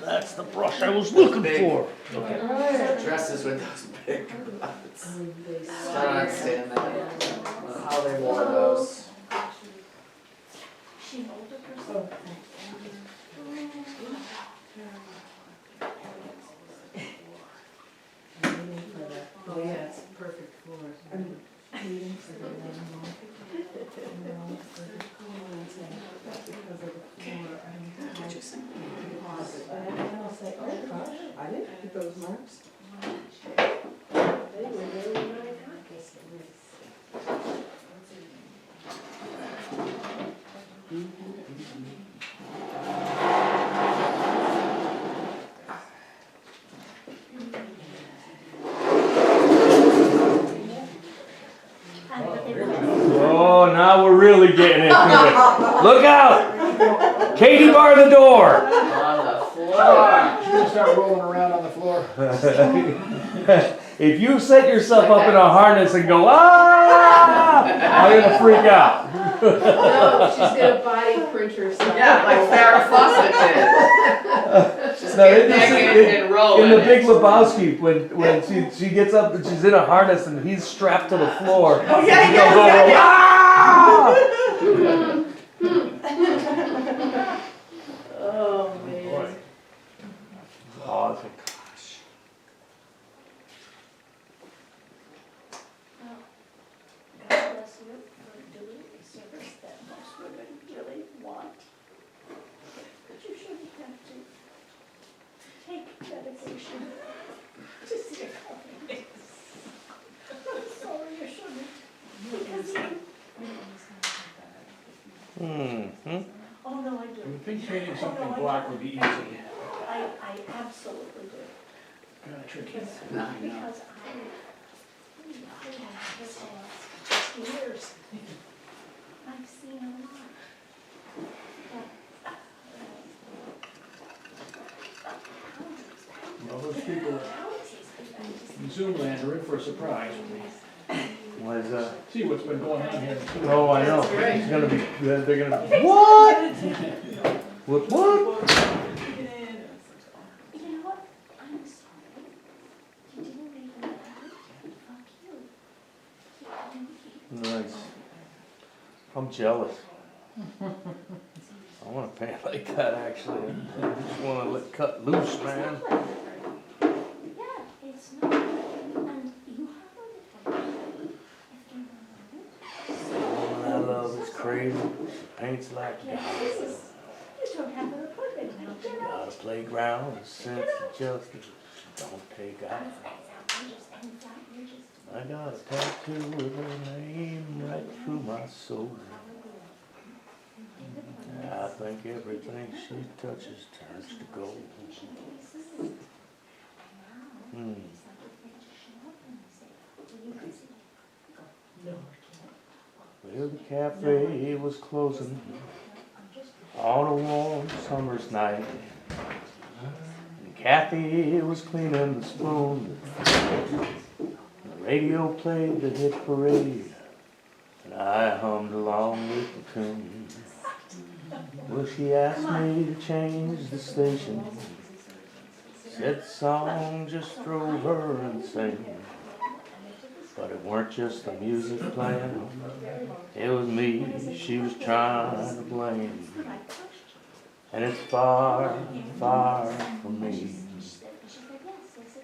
That's the brush I was looking for. Dresses with those big butts. Still don't understand that. How they wore those. She an older person? Oh, yeah, it's perfect for it. What'd you say? I didn't get those marks. Oh, now we're really getting into it. Look out! Katie, bar the door. On the floor. She's gonna start rolling around on the floor. If you set yourself up in a harness and go, ah, I'm gonna freak out. No, she's gonna body print herself. Yeah, like Farrah Fawcett did. Just No, get in the- naked and roll In the in Big it. Lebowski, when she gets up and she's in a harness and he's strapped to the floor. Oh, yeah, she yeah, goes over, yeah, "Ah!" Oh, man. Awesome. God bless you for doing a service that most women really want. But you shouldn't have to take medication to see a therapist. I'm sorry, you shouldn't. Because you, Mm-hmm. oh no, I You do. would think painting something black would be easy. I absolutely do. Kinda tricky. Because No, I know. because I have this for years. I've seen a lot. Well, those people in Zoom land are in for a surprise. What is that? See what's been going on here. Oh, I know. It's gonna be, they're gonna be, what? What? You know what? I'm sorry. You didn't make me happy. Fuck you. Nice. I'm jealous. I wanna paint like that, actually. I just wanna let cut loose, man. Yeah, it's not. And you have a I love is crazy. Paints like Yeah, God. this is, you don't have an appointment now. Get out. Got a playground, a sense of justice. Don't take off. That's outrageous, and it's outrageous. I got a tattoo with her name right through my soul. I think everything she touches turns to gold. Hmm. Well, the cafe was closing on a warm summer's night. And Kathy was cleaning the spoon. The radio played the hit parade, and I hummed along with the tune. Well, she asked me to change the station. Said the song just drove her insane. But it weren't just the music playing, it was me she was trying to blame. And it's far, far from me.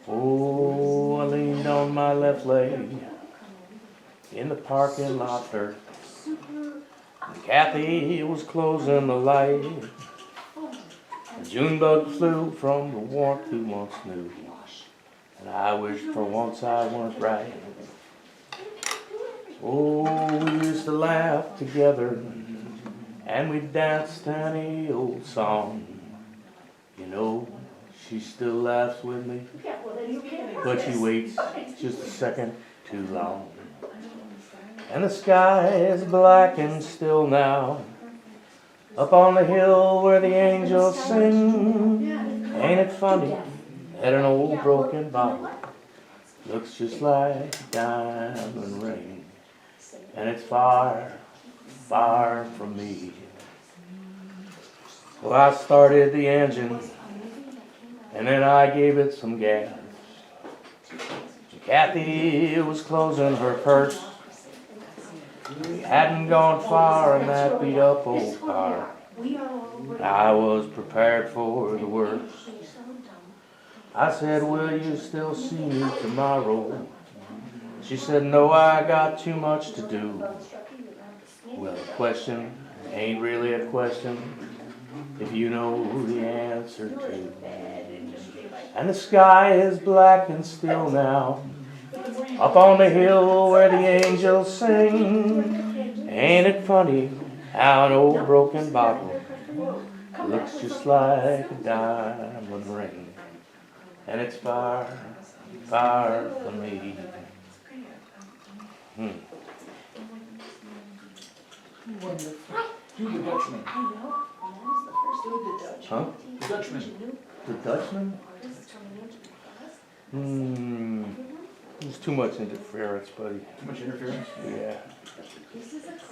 Oh, I leaned on my left leg in the parking lot dirt. Kathy was closing the light. A June bug flew from the warmth he once knew. And I wished for once I weren't right. Oh, we used to laugh together, and we danced any old song. You know, she still laughs with me, but she waits just a second too long. And the sky is black and still now, up on the hill where the angels sing. Ain't it funny that an old broken bottle looks just like a diamond ring? And it's far, far from me. Well, I started the engine, and then I gave it some gas. Kathy was closing her purse. We hadn't gone far in that beat-up old car. I was prepared for the worst. I said, will you still see me tomorrow? She said, no, I got too much to do. Well, the question ain't really a question if you know the answer to. And the sky is black and still now, up on the hill where the angels sing. Ain't it funny how an old broken bottle looks just like a diamond ring? And it's far, far from me. Do the Dutchman. Huh? The Dutchman. The Dutchman? There's too much interference, buddy. Too much interference? Yeah.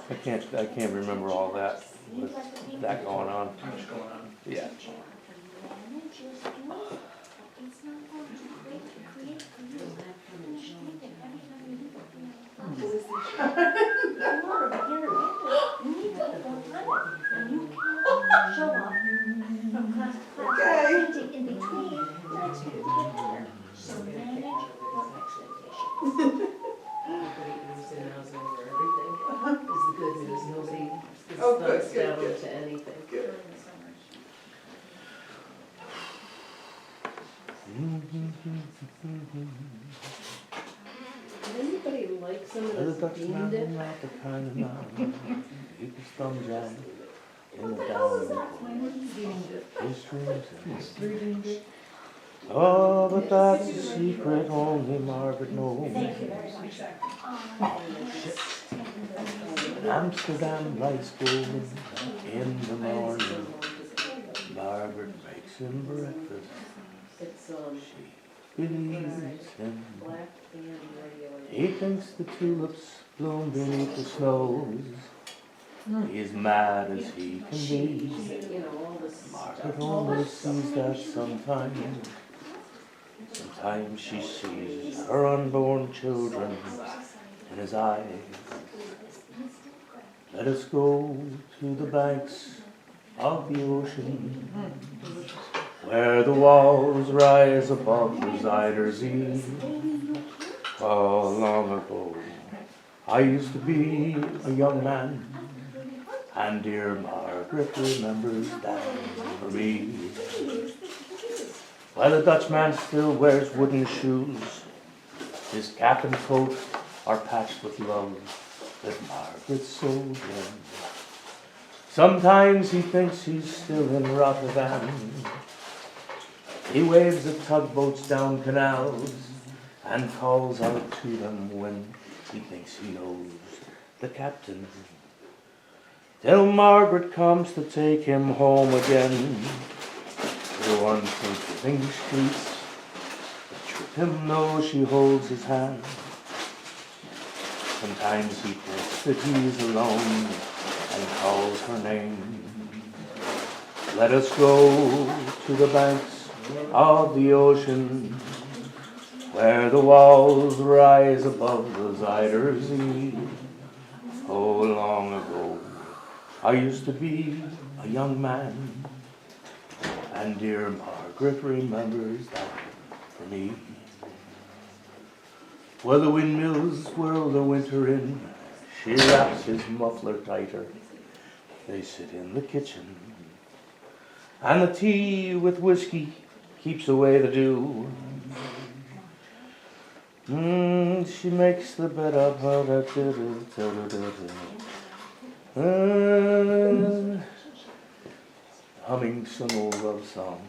I can't remember all that with that going on. Too much going on. Yeah. Oh, good, good, good. To anything. Good. Does anybody like some of The this Dutchman bean dip? not the kind of man you can thumb jam in the down. His dreams. Oh, but that's a secret only Margaret knows. Amsterdam lights golden in the morning. Margaret makes him breakfast. It's, She believes him. black and regular. He thinks the tulips bloom beneath the snows. He's mad as he can be. You know, all this Margaret only sees that sometimes. Sometimes she sees her unborn children in his eyes. Let us go to the banks of the ocean, where the walls rise above Resider's Eve. Oh, long ago, I used to be a young man, and dear Margaret remembers that for me. While the Dutchman still wears wooden shoes, his cap and coat are patched with love that Margaret sold him. Sometimes he thinks he's still in Rotterdam. He waves at tugboats down canals and calls out to them when he thinks he knows the captain. Till Margaret comes to take him home again. Through unforgiving streets, but with him though she holds his hand. Sometimes he thinks that he's alone and calls her name. Let us go to the banks of the ocean, where the walls rise above the Zuyder Zee. Oh, long ago, I used to be a young man, and dear Margaret remembers that for me. Where the windmills whirl the winter in, she wraps his muffler tighter. They sit in the kitchen, and the tea with whiskey keeps away the dew. She makes the bed up, humming some old love song.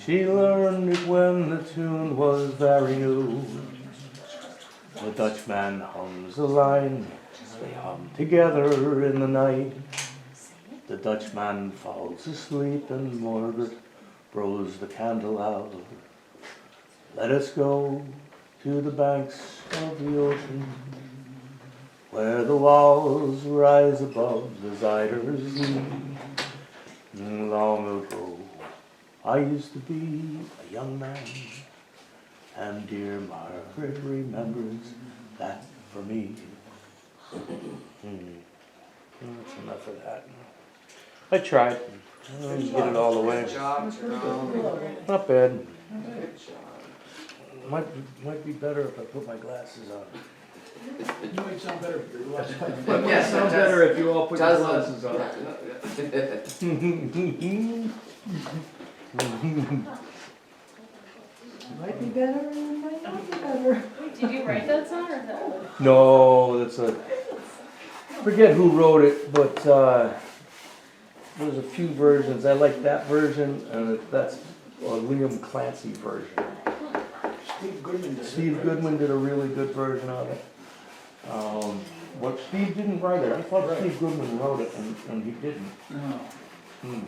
She learned it when the tune was very new. The Dutchman hums a line, they hum together in the night. The Dutchman falls asleep and Margaret blows the candle out. Let us go to the banks of the ocean, where the walls rise above the Zuyder Zee. Long ago, I used to be a young man, and dear Margaret remembers that for me. That's enough of that. I tried. I didn't get it all the way. Good job, Jerome. Not bad. Good job. Might be better if I put my glasses on. You might sound better if you're less. Yes, it Sounds does. better if you all put your Does glasses look- on. Might be better and might not be better. Wait, did you write that song or is that? No, that's a. Forget who wrote it, but there's a few versions. I like that version, and that's a Liam Clancy version. Steve Goodman did it. Steve Goodman did a really good version of it. But Steve didn't write it. I thought Steve Goodman wrote it, and he didn't. No.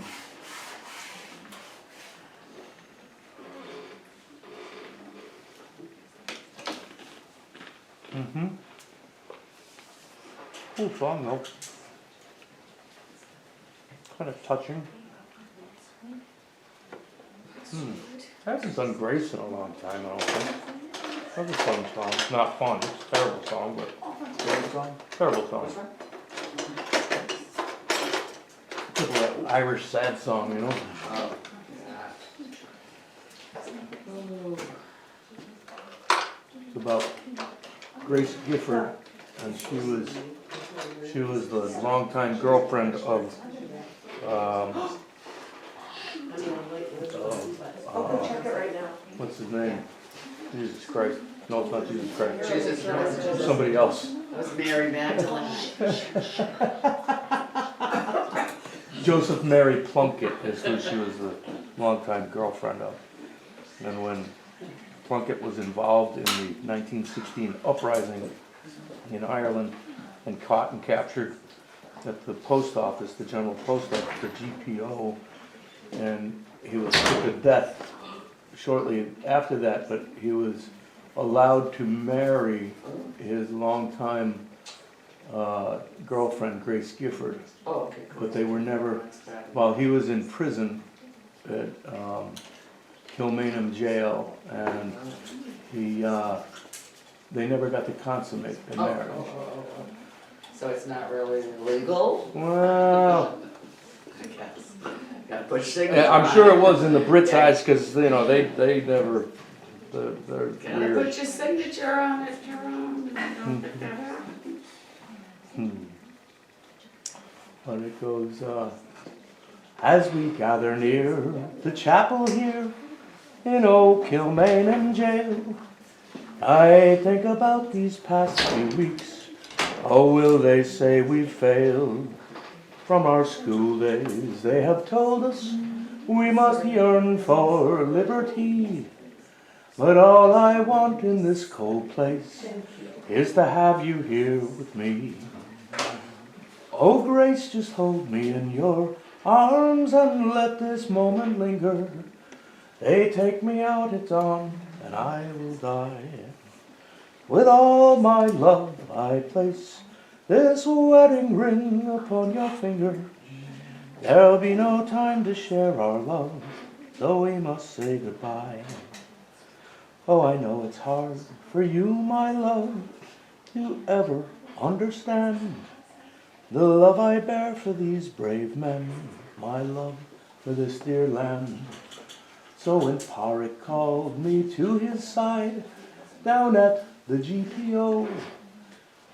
Cool song though. Kind of touching. I haven't done Grace in a long time, I don't think. That's a fun song. It's not fun. It's a terrible song, but terrible song. Typical that Irish sad song, you know. Oh, It's about Grace Gifford, and she was the longtime girlfriend of I'll check it right now. what's his name? Jesus Christ. No, it's not Jesus Christ. Jesus Christ. Somebody else. That was Mary Magdalene. Joseph Mary Plunkett is who she was the longtime girlfriend of. And when Plunkett was involved in the 1916 uprising in Ireland and caught and captured at the post office, the General Post Office, the GPO, and he was put to death shortly after that, but he was allowed to marry his longtime girlfriend, Grace Gifford. Oh, okay, cool. But they were never, while he was in prison at Kilmainham Jail, and they never got to consummate the marriage. So it's not really legal? Well, I guess. Gotta push signature I'm on sure it was in the Brits' eyes, because, you know, they never, they're Gotta weird. put your signature on it, Jerome. Don't pick that up. But it goes, as we gather near the chapel here in Old Kilmainham Jail, I think about these past few weeks. Oh, will they say we failed from our school days? They have told us we must yearn for liberty. But all I want in this cold place is to have you here with me. Oh, Grace, just hold me in your arms and let this moment linger. They take me out at dawn and I will die. With all my love I place this wedding ring upon your finger. There'll be no time to share our love, though we must say goodbye. Oh, I know it's hard for you, my love, to ever understand the love I bear for these brave men, my love for this dear land. So when Parrick called me to his side down at the GPO,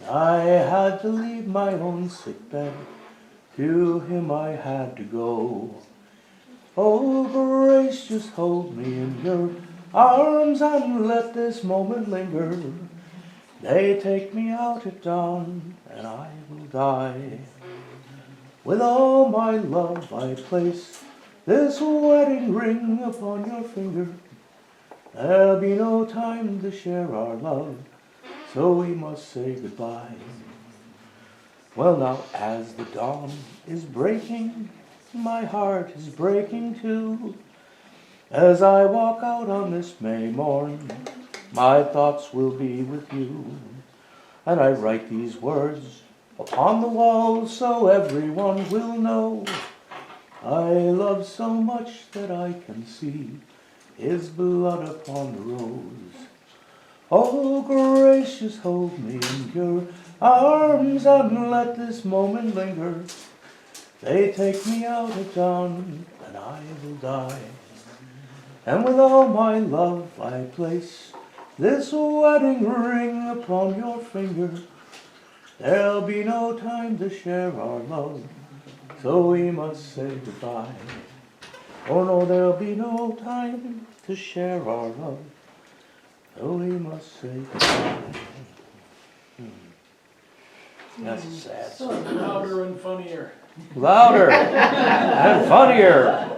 I had to leave my own sickbed, to him I had to go. Oh, Grace, just hold me in your arms and let this moment linger. They take me out at dawn and I will die. With all my love I place this wedding ring upon your finger. There'll be no time to share our love, so we must say goodbye. Well now, as the dawn is breaking, my heart is breaking too. As I walk out on this May morn, my thoughts will be with you. And I write these words upon the wall so everyone will know I love so much that I can see his blood upon the rose. Oh, gracious, hold me in your arms and let this moment linger. They take me out at dawn and I will die. And with all my love I place this wedding ring upon your finger. There'll be no time to share our love, so we must say goodbye. Oh no, there'll be no time to share our love, so we must say goodbye. That's a sad song. Louder and funnier. Louder and funnier.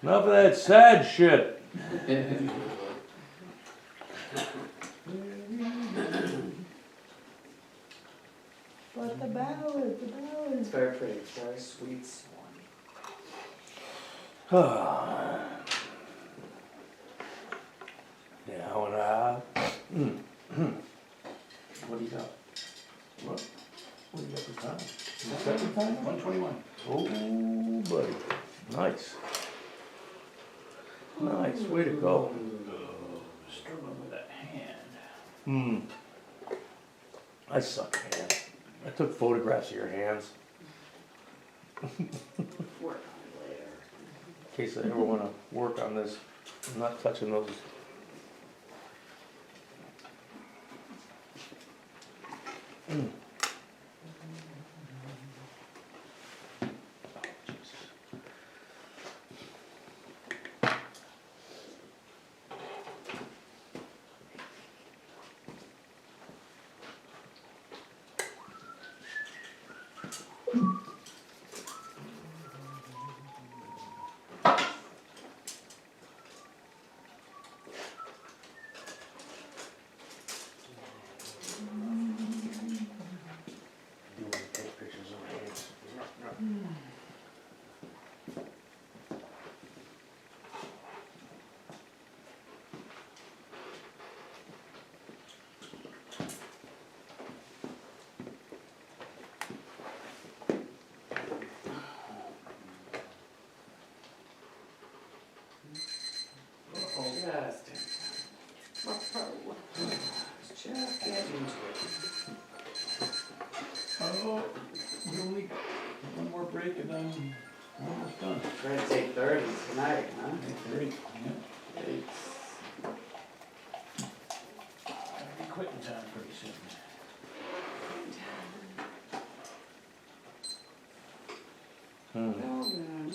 Enough of that sad shit. But the ballad, It's very pretty, it's very sweet song. Now and what do you got? What do you got for time? Second time? 121. Oh, buddy. Nice. Nice, way to go. Struggling with that hand. I suck at hands. I took photographs of your hands Work on it later. in case I ever want to work on this. I'm not touching those. You want to take pictures of hands? Just get into it. Oh, we only got one more break and then we're almost done. Try to take 30 tonight, huh? 8:30, yeah. Yikes. I'll be quitting time pretty soon. Oh, man.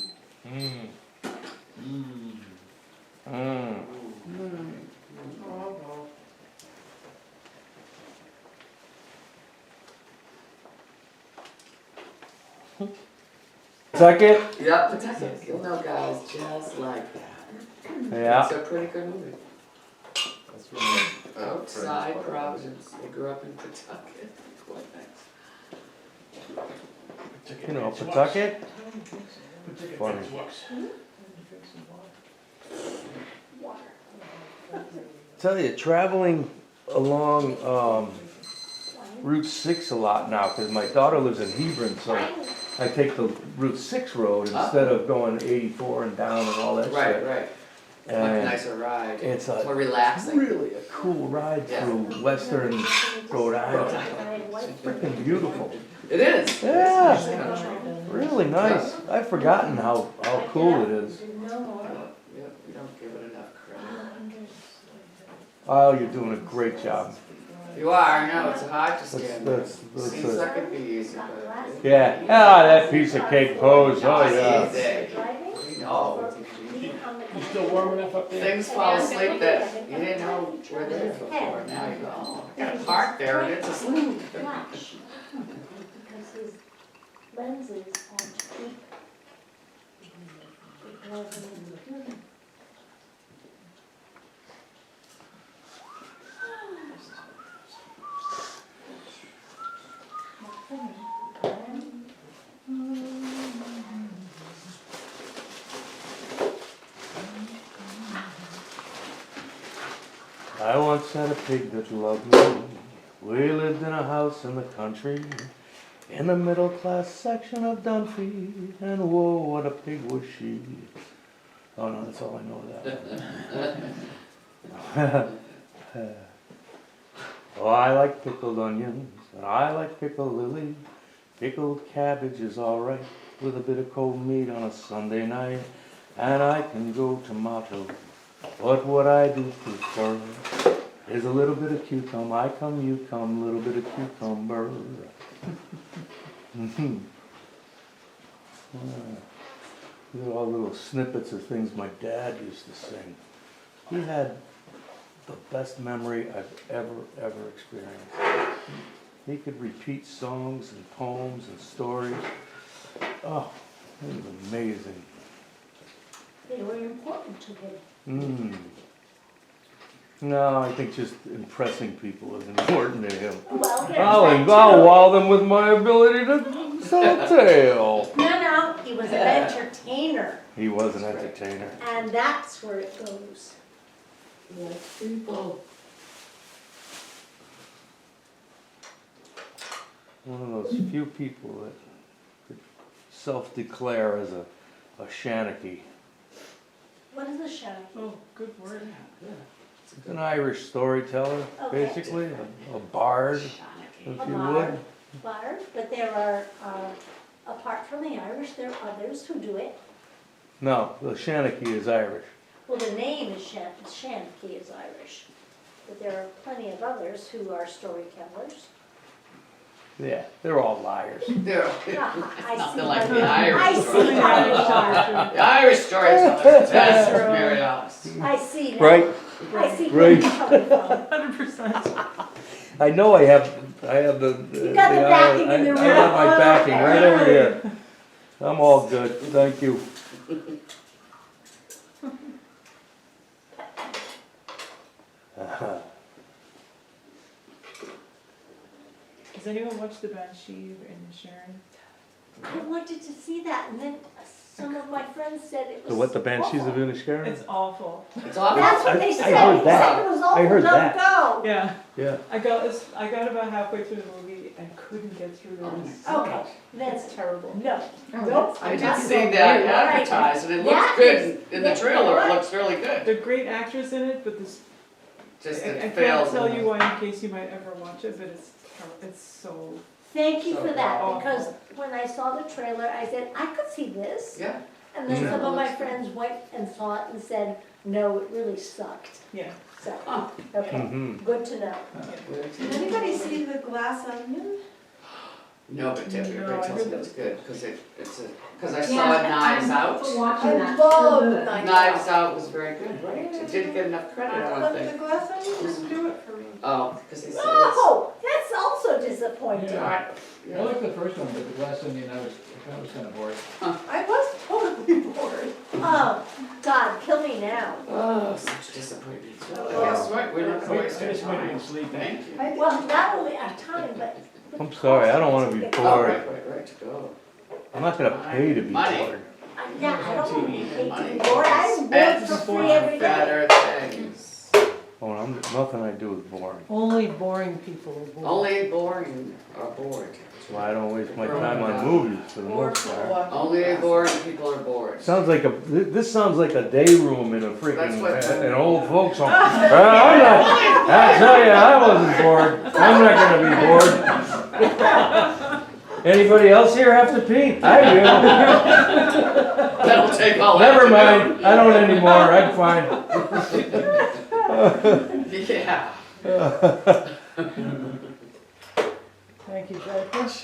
Second? Yeah, Pawtucket. You'll know guys just like that. Yeah. It's a pretty good movie. That's from the Outside Providence. They grew up in Pawtucket. Quite nice. You know, Pawtucket? Funny. Tell you, traveling along Route 6 a lot now, because my daughter lives in Hebron, so I take the Route 6 road instead of going 84 and down and all that Right, shit. right. Much nicer ride, It's more a relaxing. really a cool ride Yeah. through western Rhode Island. Freaking beautiful. It is. Yeah. It's a nice country. Really nice. I've forgotten how cool it is. No more. Yeah, we don't give it enough credit. Oh, you're doing a great job. You are, I know, it's hard to stand there. That's Seems like it'd be easy, but. yeah. Ah, that piece of cake pose. Oh, yeah. Easy. Driving? No. You still warm enough up there? Things fall asleep that you didn't know were there before, now you go, oh, I got a park there and it's asleep. Flash. Because his lenses are to keep the glove in the computer. I once had a pig that loved me. We lived in a house in the country, in the middle class section of Dunphy, and whoa, what a pig was she. Oh no, that's all I know of that. Oh, I like pickled onions, and I like pickled lily. Pickled cabbage is alright, with a bit of cold meat on a Sunday night. And I can go tomato, but what I do prefer is a little bit of cucumber. I come, you come, little bit of cucumber. These are all little snippets of things my dad used to sing. He had the best memory I've ever experienced. He could repeat songs and poems and stories. Oh, it was amazing. They were important to him. Mm. No, I think just impressing people is important to him. Well, there's I'll that wow them with my ability to tell a tale. too. No, he was an entertainer, He was an entertainer. and that's where it goes. Yes, people. One of those few people that could self-declare as a Shanachie. What is a show? Oh, good word. He's an Irish storyteller, Okay. basically, a bard, if A you bard. would. Bard, but there are, apart from the Irish, there are others who do it. No, the Shanachie is Irish. Well, the name is Shanachie is Irish, but there are plenty of others who are storytellers. Yeah, they're all liars. There, Yeah, I see nothing like how the you- Irish I story. see how you are. The Irish story is not that's very honest. I see now. Right? I see where Right. you're coming from. 100%. I know I have the. You got the backing in the I got my room. backing right over here. I'm all good, thank you. Has anyone watched The Banshee in Sharon? I wanted to see that, and then some of my friends said it was. So what, the Banshees of awful. Inisherin? It's awful. It's awful. That's what they I said. heard They that. said it was I awful, heard don't that. go. Yeah, Yeah. I got about halfway through the movie and couldn't get through the rest. Okay, then, It's terrible. no, nope. I did That's see so that weird. All right. advertised and it Yeah, looks good in the yeah, trailer, it right. looks really good. They're great actors in it, but this, Just I it can't fails. tell you why in case you might ever watch it, but it's so, Thank you So for that, awful. because when I saw the trailer, I said, I could see this. Yeah, And then Yeah. some of my friends went and saw it and said, no, it really sucked. yeah. So, Huh. okay, Mm-hmm. good to know. Did anybody see The Glass Onion? no, but Debbie No, Ray I tells heard me that. it's good, cause I saw it Knives Out. I love Knives Out was very good, right? It didn't get enough credit, I don't But think. The Glass Onion didn't do it for me. Oh, because they said it's. No, that's also disappointing. Yeah. Yeah. I liked the first one, but the Glass Onion, I was kind of bored. I was totally bored. Oh, God, kill me now. Oh, such disappointment. Guess what, we're not gonna waste I our just might have been time. sleeping. Thank you. Well, not only our time, but. the I'm sorry, I don't wanna be cost. Oh, bored. right to go. I'm not gonna pay to be Money. bored. Yeah, I don't want to be paid to Money. be bored. I'm bored for free every day. Better things. Oh, nothing I do is boring. Only boring people are bored. Only boring are bored. That's why I don't waste my time on movies for the most part. Only boring people are bored. Sounds like this sounds like a day room in a That's freaking, what- an old folks home. I'm not, I tell you, I wasn't bored. I'm not gonna be bored. Anybody else here have to pee? I do. That'll take all Never afternoon. mind, I don't anymore, I'm fine. Yeah. Thank you, Jackie.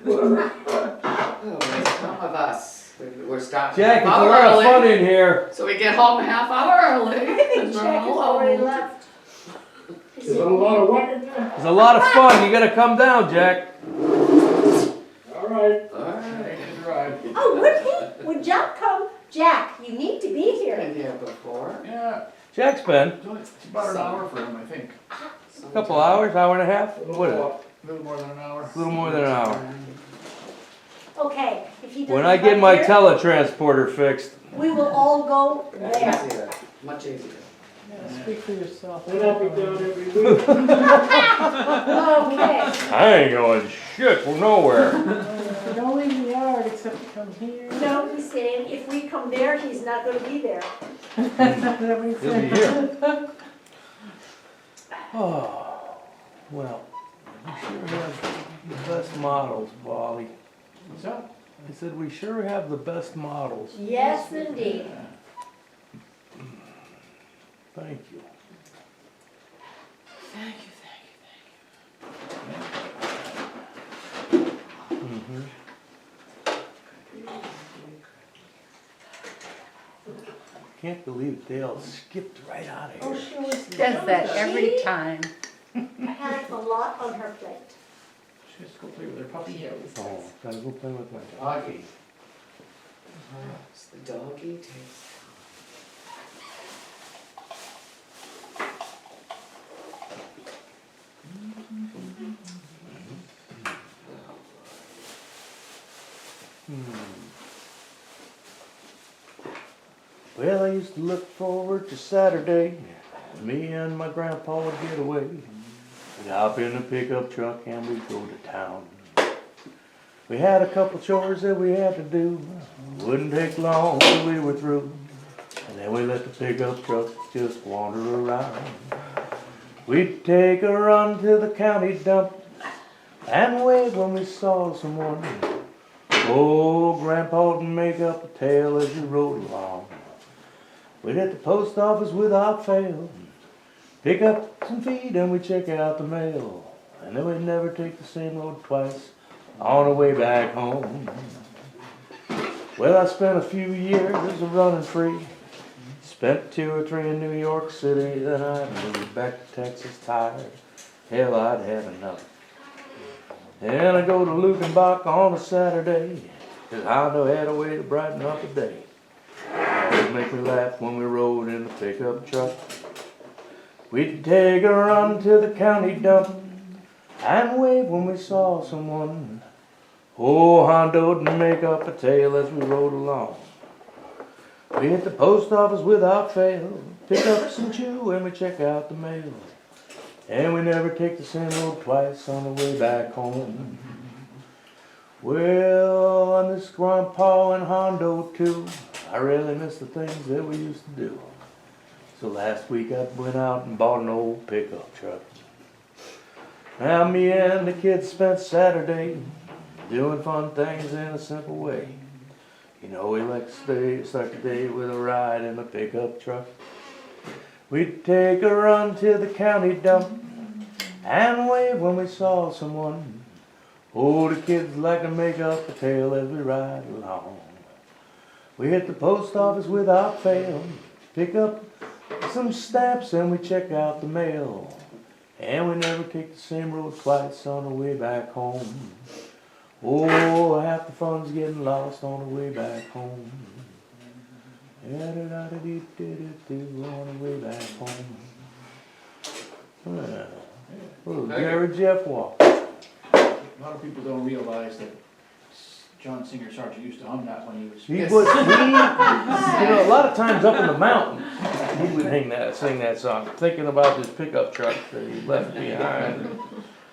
Oh, some of us, we're starting Jack, it's half a hour lot of fun early, in here. so we get home a half hour early. I think We're Jack has all already home. left. Is it a lot of what? It's a lot of fun, you gotta come down, Jack. All right. Alright. Drive. Oh, would Jack come? Jack, you need to be here. Been here before. Yeah, Jack's been it's about an hour for him, I think. a couple hours, hour and a half, what is it? A little more than an hour. A little more than an hour. Okay, if he doesn't When I get come my here, teletransporter fixed, we will all go there. Easier, much easier. Yeah, speak for yourself. Then I'll be down every week. Okay. I ain't going shit nowhere. Don't leave the yard except to come here. No, he's saying if we come there, he's not gonna be there. That makes He'll be sense. here. Oh, well, we sure have the best models, Wally. What's that? I said, we sure have the best models. Yes, indeed. Thank you. Mhm. Can't believe Dale skipped right out of Oh, here. she was. Does that every time. Had a lot on her plate. She has to go play with her puppy. Oh, gotta go play with my Doggy. It's the doggy taste. Well, I used to look forward to Saturday. Me and my grandpa would get away. We'd hop in the pickup truck and we'd go to town. We had a couple chores that we had to do. Wouldn't take long till we were through. And then we let the pickup truck just wander around. We'd take a run to the county dump and wave when we saw someone. Oh, Grandpa would make up a tale as you rode along. We'd hit the post office without fail, pick up some feed and we'd check out the mail. And then we'd never take the same road twice on the way back home. Well, I spent a few years as a running free. Spent 2 or 3 in New York City, then I moved back to Texas tired. Hell, I'd had enough. And I go to Lukenbach on a Saturday, 'cause I know I had a way to brighten up a day. It would make me laugh when we rode in the pickup truck. We'd take a run to the county dump and wave when we saw someone. Oh, Hondo would make up a tale as we rode along. We hit the post office without fail, pick up some chew and we check out the mail. And we never take the same road twice on the way back home. Well, I miss Grandpa and Hondo too. I really miss the things that we used to do. So last week I went out and bought an old pickup truck. Now me and the kids spent Saturday doing fun things in a simple way. You know, we like to start the day with a ride in a pickup truck. We'd take a run to the county dump and wave when we saw someone. Oh, the kids like to make up a tale as we ride along. We hit the post office without fail, pick up some stamps and we check out the mail. And we never take the same road twice on the way back home. Oh, half the fun's getting lost on the way back home. On the way back home. Oh, Gary Jeff walk. A lot of people don't realize that John Singer Sargent used to hum that when he was. He Yes. was, you know, a lot of times up in the mountain, he would sing that song, thinking about this pickup truck that he left behind.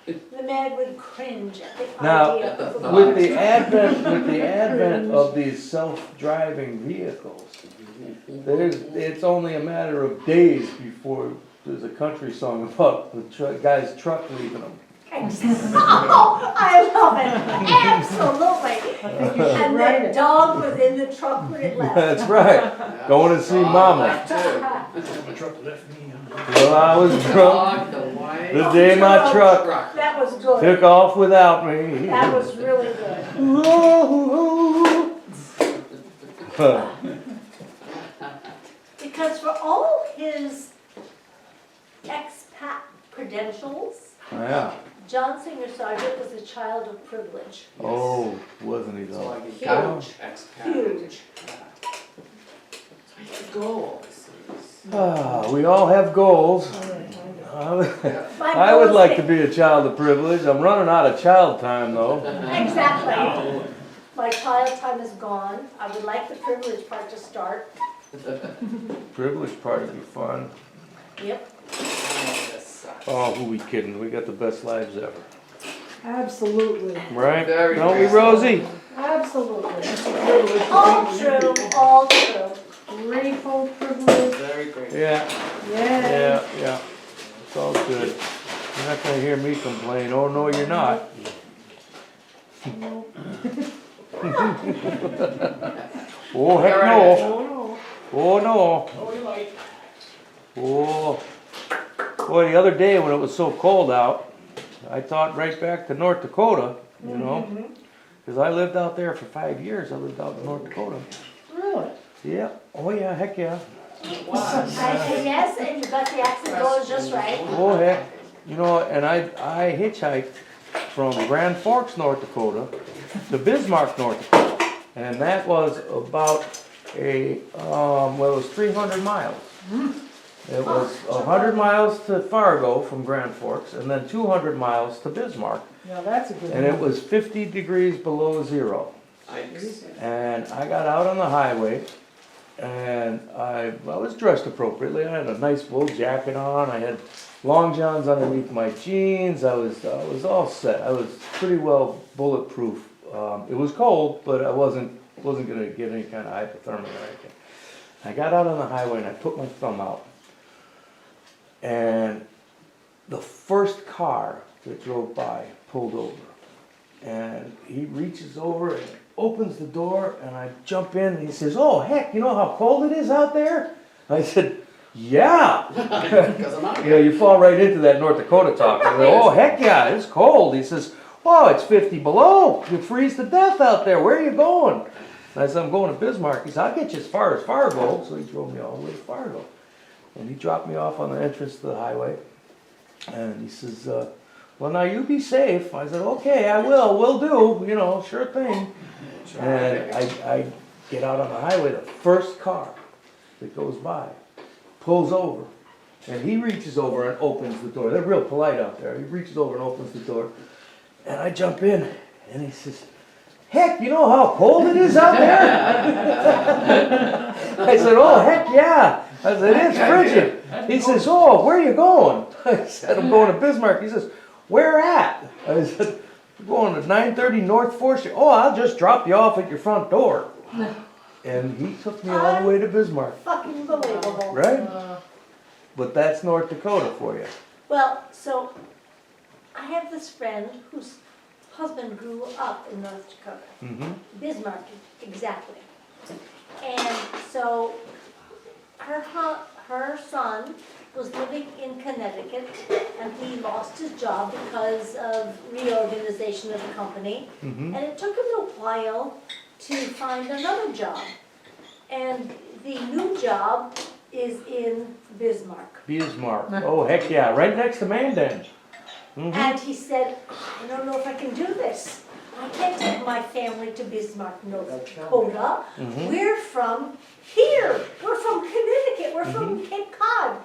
The man would cringe at the Now, idea of a With the advent of these self-driving vehicles, it's only a matter of days before there's a country song about the guy's truck leaving him. Oh, I love it, absolutely. And write the it. dog was in the truck when it left. That's right, going to see Oh, mama. that too. The truck left me. Well, I was drunk Dog, the wife. the day my truck Truck. That was good, took off without me. that was really good. Huh. Because for all his expat credentials, Yeah, John Singer Sargent was a child of privilege. oh, wasn't he So though? like a Huge. couch expat. Huge. Goals. We all have goals. My I would goal like is to be a child of privilege. I'm running out of child time though. Exactly. My child time is gone. I would like the privilege part to start. Privilege part would be fun. Yep. Oh, who we kidding? We got the best lives ever. Absolutely, Right? Very Don't we, nice. Rosie? absolutely. All true, all true. Threefold privilege, Very great. Yeah, yes. yeah. It's all good. You're not gonna hear me complain. Oh, no, you're not. Oh, heck no. Oh, no. Oh, no. Oh, you might. Oh. Boy, the other day when it was so cold out, I thought right back to North Dakota, you know? Because I lived out there for 5 years. I lived out in North Dakota. Really? Yeah. Oh, yeah, heck yeah. And yes, and you got the accent going just right. Oh, heck. You know, and I hitchhiked from Grand Forks, North Dakota to Bismarck, North Dakota. And that was about well, it was 300 miles. It was 100 miles to Fargo from Grand Forks and then 200 miles to Bismarck. Now that's a good one. And it was 50 degrees below zero. Yikes. And I got out on the highway and I was dressed appropriately. I had a nice wool jacket on. I had long johns underneath my jeans. I was all set. I was pretty well bulletproof. It was cold, but I wasn't gonna get any kind of hypothermia or anything. I got out on the highway and I put my thumb out. And the first car that drove by pulled over. And he reaches over and opens the door and I jump in and he says, "Oh, heck, you know how cold it is out there?" I said, "Yeah." Because I'm out You know, here. you fall right into that North Dakota talk. I go, "Oh, heck yeah, it's cold." He says, "Oh, it's 50 below. You freeze to death out there. Where are you going?" And I said, "I'm going to Bismarck." He said, "I'll get you as far as Fargo." So he drove me all the way to Fargo. And he dropped me off on the entrance to the highway. And he says, "Well, now you be safe." I said, "Okay, I will do, you know, sure thing." And I get out on the highway, the first car that goes by pulls over. And he reaches over and opens the door. They're real polite out there. He reaches over and opens the door. And I jump in and he says, "Heck, you know how cold it is out there?" I said, "Oh, heck yeah." I said, "It's frigid." He says, "Oh, where are you going?" I said, "I'm going to Bismarck." He says, "Where at?" I said, "I'm going to 930 North 4th Street." "Oh, I'll just drop you off at your front door." And he took me all the way to Bismarck, Fucking believable. right? But that's North Dakota for you. Well, so I have this friend whose husband grew up in North Dakota, Mm-hmm. Bismarck, exactly. And so her son was living in Connecticut and he lost his job because of reorganization of the company. Mm-hmm. And it took him a while to find another job. And the new job is in Bismarck. Bismarck. Oh, heck yeah. Right next to Mandan. Mm-hmm. And he said, "I don't know if I can do this. I can't take my family to Bismarck, North Dakota. Mhm. We're from here. We're from Connecticut. We're from Cape Cod."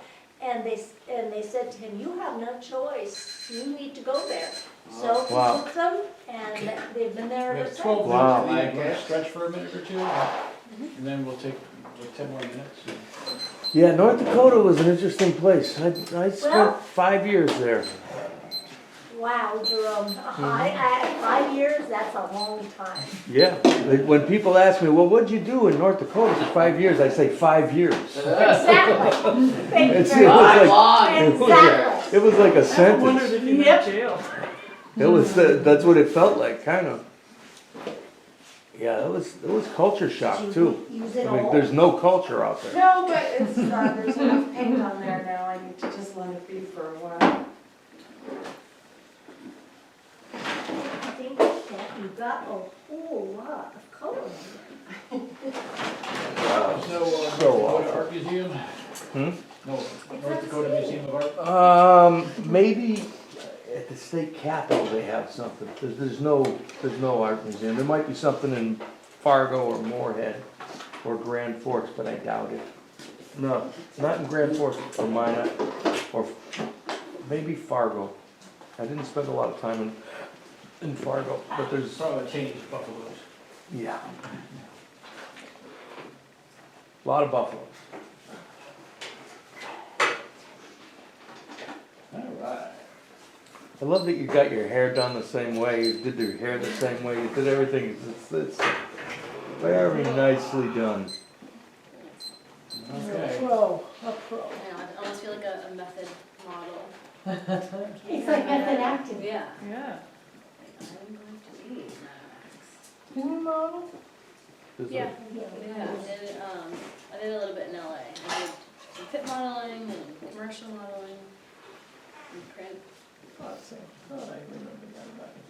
and they said to him, you have no choice, you need to go there. So he Wow. took them, and they've been there We ever have since. 12 Wow. minutes, we're gonna stretch for a minute or two, and then we'll take like 10 more minutes. Yeah, North Dakota was an interesting place. I Well- spent 5 years there. Wow, Jerome, 5 years, that's a long time. Yeah, when people ask me, well, what'd you do in North Dakota for 5 years? I say 5 years. Exactly. Thank you It's- very it was much. like- Long. Exactly. It was like a I wondered sentence. if you went to jail. It was, that's what it felt like, kind of. Yeah, it was culture shock too. Use it I mean, all. there's no culture out there. No, but it's, there's enough paint on there now, I need to just let it be for a while. I think that you got a whole lot of color in There's no North So Dakota awful. Art Museum? Hmm? No, North Dakota Museum of Art? Maybe at the state capitol they have something. There's no art museum. There might be something in Fargo or Moorhead or Grand Forks, but I doubt it. No, not in Grand Forks or Minot, or maybe Fargo. I didn't spend a lot of time in Fargo, but there's, Probably changed buffaloes. yeah. A lot of buffaloes. All right. I love that you got your hair done the same way, you did your hair the same way, you did everything. It's very nicely done. Okay. A pro. I know, I almost feel like a method model. It's like method acting. Yeah. Yeah. Like, I'm going to be Max. Is Yeah. it- Yeah, I did a little bit in LA. I did some pit modeling and commercial modeling and print. Let's see. Oh, I remember that about it.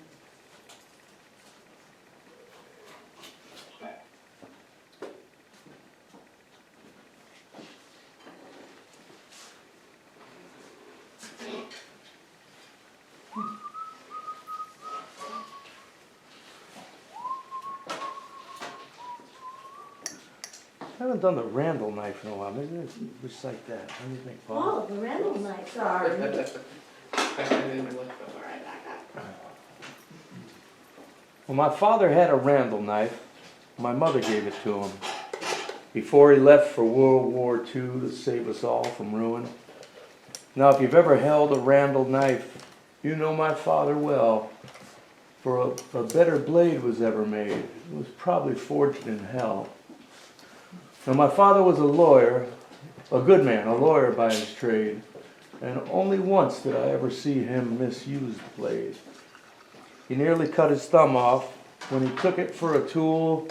I haven't done the Randall knife in a while, maybe let's recite that. What do you think, Paul? Oh, the Randall knife. Sorry. I didn't look before I got Well, my father had a Randall knife. My mother gave it to him before he left for World War II to save us all from ruin. Now, if you've ever held a Randall knife, you know my father well. For a better blade was ever made. It was probably forged in hell. Now, my father was a lawyer, a good man, a lawyer by his trade, and only once did I ever see him misuse the blade. He nearly cut his thumb off when he took it for a tool.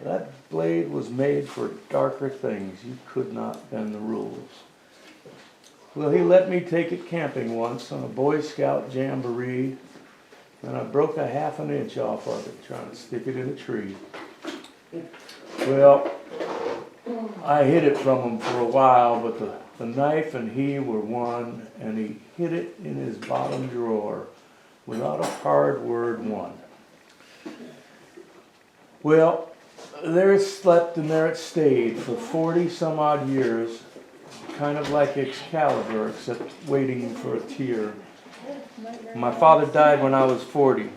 That blade was made for darker things. You could not bend the rules. Well, he let me take it camping once on a Boy Scout jamboree, and I broke a ½ an inch off of it trying to stick it in a tree. Well, I hid it from him for a while, but the knife and he were one, and he hid it in his bottom drawer without a hard word one. Well, there it slept and there it stayed for 40 some odd years, kind of like Excalibur, except waiting for a tear. My father died when I was 40,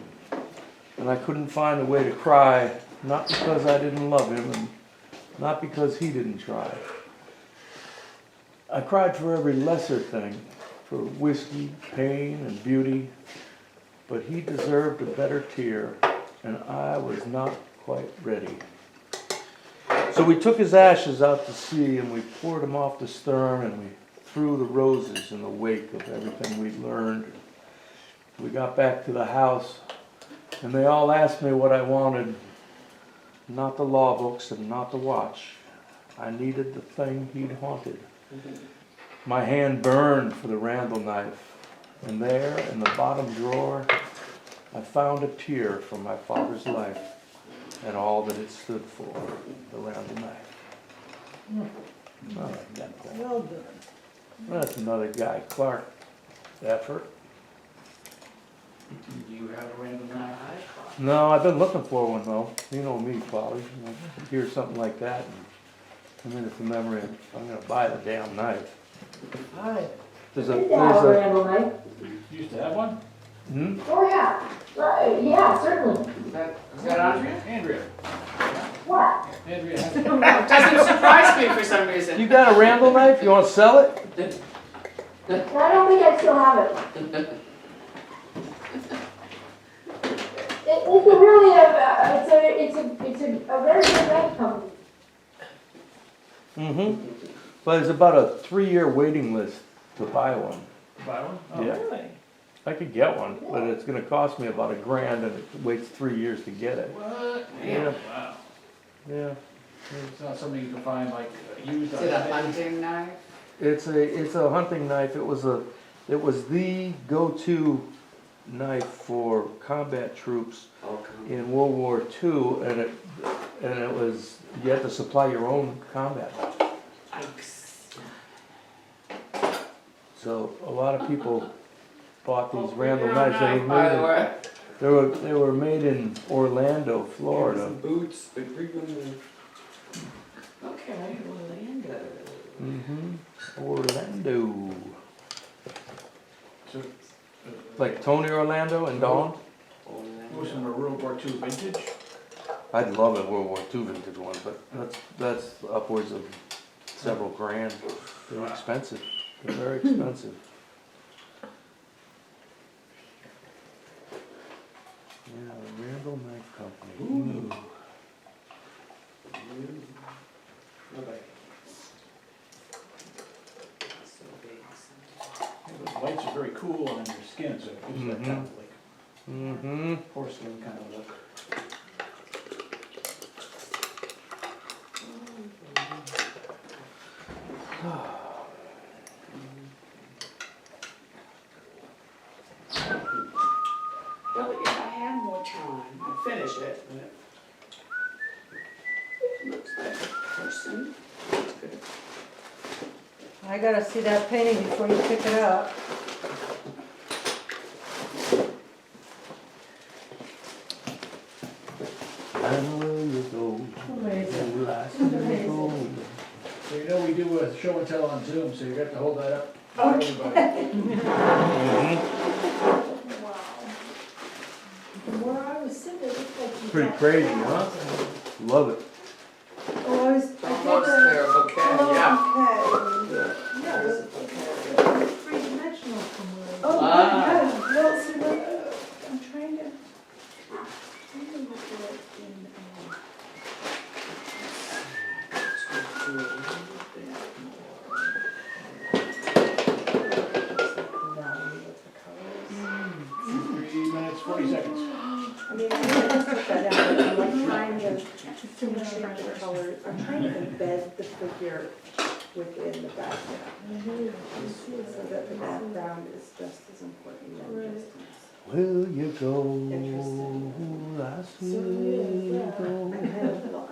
and I couldn't find a way to cry, not because I didn't love him, and not because he didn't try. I cried for every lesser thing, for whiskey, pain, and beauty, but he deserved a better tear, and I was not quite ready. So we took his ashes out to sea, and we poured them off the stern, and we threw the roses in the wake of everything we'd learned. We got back to the house, and they all asked me what I wanted. Not the law books and not the watch. I needed the thing he'd haunted. My hand burned for the Randall knife, and there in the bottom drawer, I found a tear from my father's life and all that it stood for, the Randall knife. I like that, Paul. Well done. That's another Guy Clark effort. Do you have a random knife? No, I've been looking for one though. You know me, Polly. You hear something like that, and I mean, it's a memory of, I'm gonna buy the damn knife. Hi. There's a, Randall Knight. You used to have one? hmm? Oh, yeah. Yeah, certainly. Is that Andrea? Andrea. What? Andrea has It doesn't surprise me for some reason. You got a Randall knife? You wanna sell it? I don't think I still have it. It's a really, it's a very good knife company. Mm-hmm. But there's about a 3-year waiting list to buy one. buy one? Oh, Yeah. really? I could get one, but it's gonna cost me about $1,000 and it waits 3 years to get it. What? Yeah. Wow. Yeah. It's not something you can find like used on Is it a eBay? hunting knife? It's a hunting knife. It was the go-to knife for combat troops Okay. in World War II, and it was, you had to supply your own combat knife. So a lot of people bought these Randall knives. They were made in Orlando, Florida. Some boots, but bring them. Okay, Orlando. Orlando. So, Like Tony Orlando and Dawn? most of them are World War II vintage. I'd love a World War II vintage one, but that's upwards of several grand. They're expensive. They're very expensive. Yeah, the Randall Knife Company. Those lights are very cool on your skin, so it gives you that kind of like Mm-hmm. porcelain kind of look. Well, if I had more time, I'd finish it, but it looks like a person. Good. I gotta see that painting before you pick it up. And will you go? Amazing. Last will you go? So you know we do a show and tell on Zoom, so you got to hold that up for everybody. Mhm. Where I was sitting, it looked like you Pretty got- crazy, huh? Love it. Oh, I was, I Almost did there, okay, yeah. yeah, it's three-dimensional from where. Oh, Ah. Well, see, look, I'm trying to look at it in, 3 minutes, 40 seconds. I mean, I just put that out, but I'm like trying to shape the color, I'm trying to embed the figure within the background. So that the background is just as important than just. Will you go? Interesting. Last So, will you I go? kind of feel, I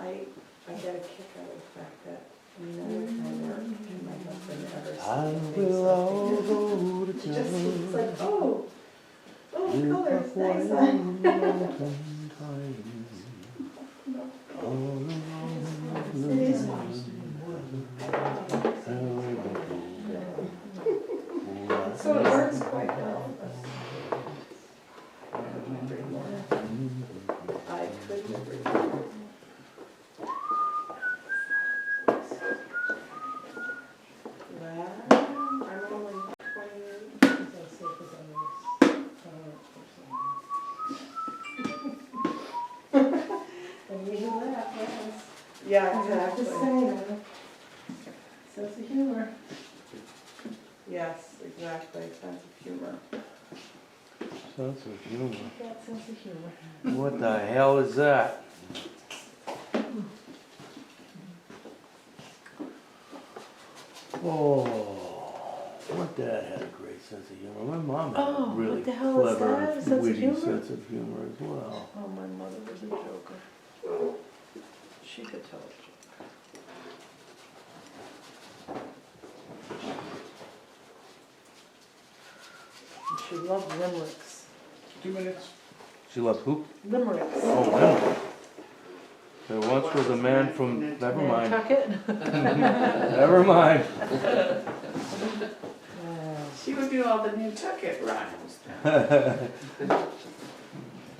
get a kick out of the fact that none of my work and my husband ever And sees things we'll all like go it. It just, it's like, together. oh, Live color, a nice. mountain time. All along the It is line. So it works quite well. I couldn't agree more. Well, I'm only 28. Yeah, exactly. Sense of humor. Yes, exactly, sense of humor. Sense of humor. That sense of humor. What the hell is that? Oh, my dad had a great sense of humor. My mom had Oh, a really what the hell is clever, that? A sense of witty humor? sense of humor as well. Oh, my mother was a joker. She could tell a joke. And she loved limericks. 2 minutes. She loved who? Limericks. Oh, Limerick. There once was a man from, never mind, Nantucket. never mind. you all the Nantucket rhymes?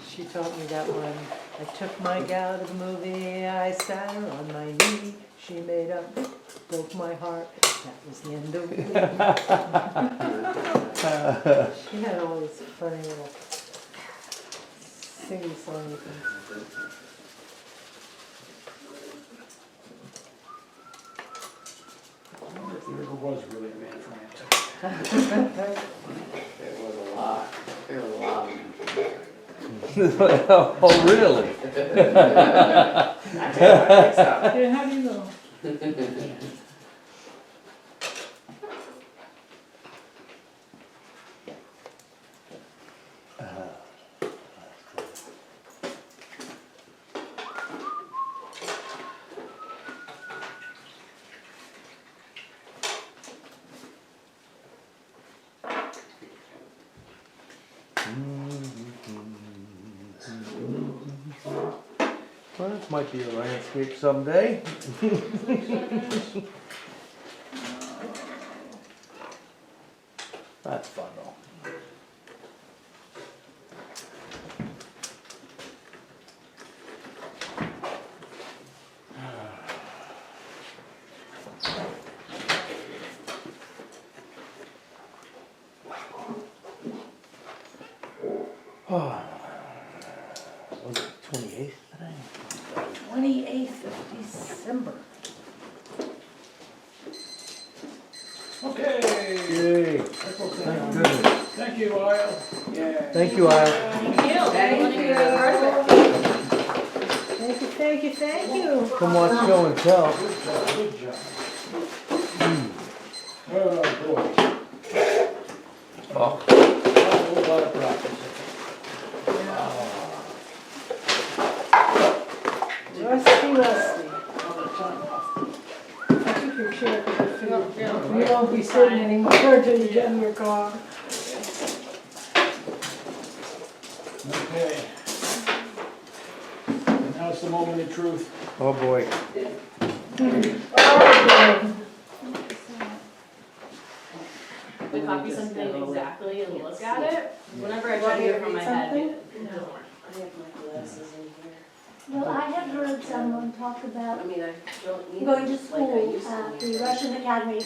She taught me that one. I took my gal to the movie, I sat her on my knee. She made up, broke my heart. That was the end of it. She had all these funny little sing-songy things. I wonder if there ever was really a man from Nantucket. There was a lot, there were a lot of them. Oh, really? I think so. Yeah, how do you know? Well, this might be a landscape someday. That's fun though. Oh. Was it 28th today? 28th of December. Okay. Yay. Thank Goodness. Thank you, Lyle. Thank you, Al. Thank you. Thank Wanna be you. a part of it? Thank you, thank you, thank you. Come watch show and tell. Good job, good job. Oh, boy. Oh. A whole lot of practice. Rusty. I took your chair because I figured you won't be sitting anymore until you get in your car. Okay. And now it's the moment of truth. Oh, boy. We copy something exactly and look at it. Whenever I try to do it from my head, it doesn't work. I have my glasses in here. Well, I have heard someone talk about I mean, I don't need going to them like I school used to at need the them. Russian Academy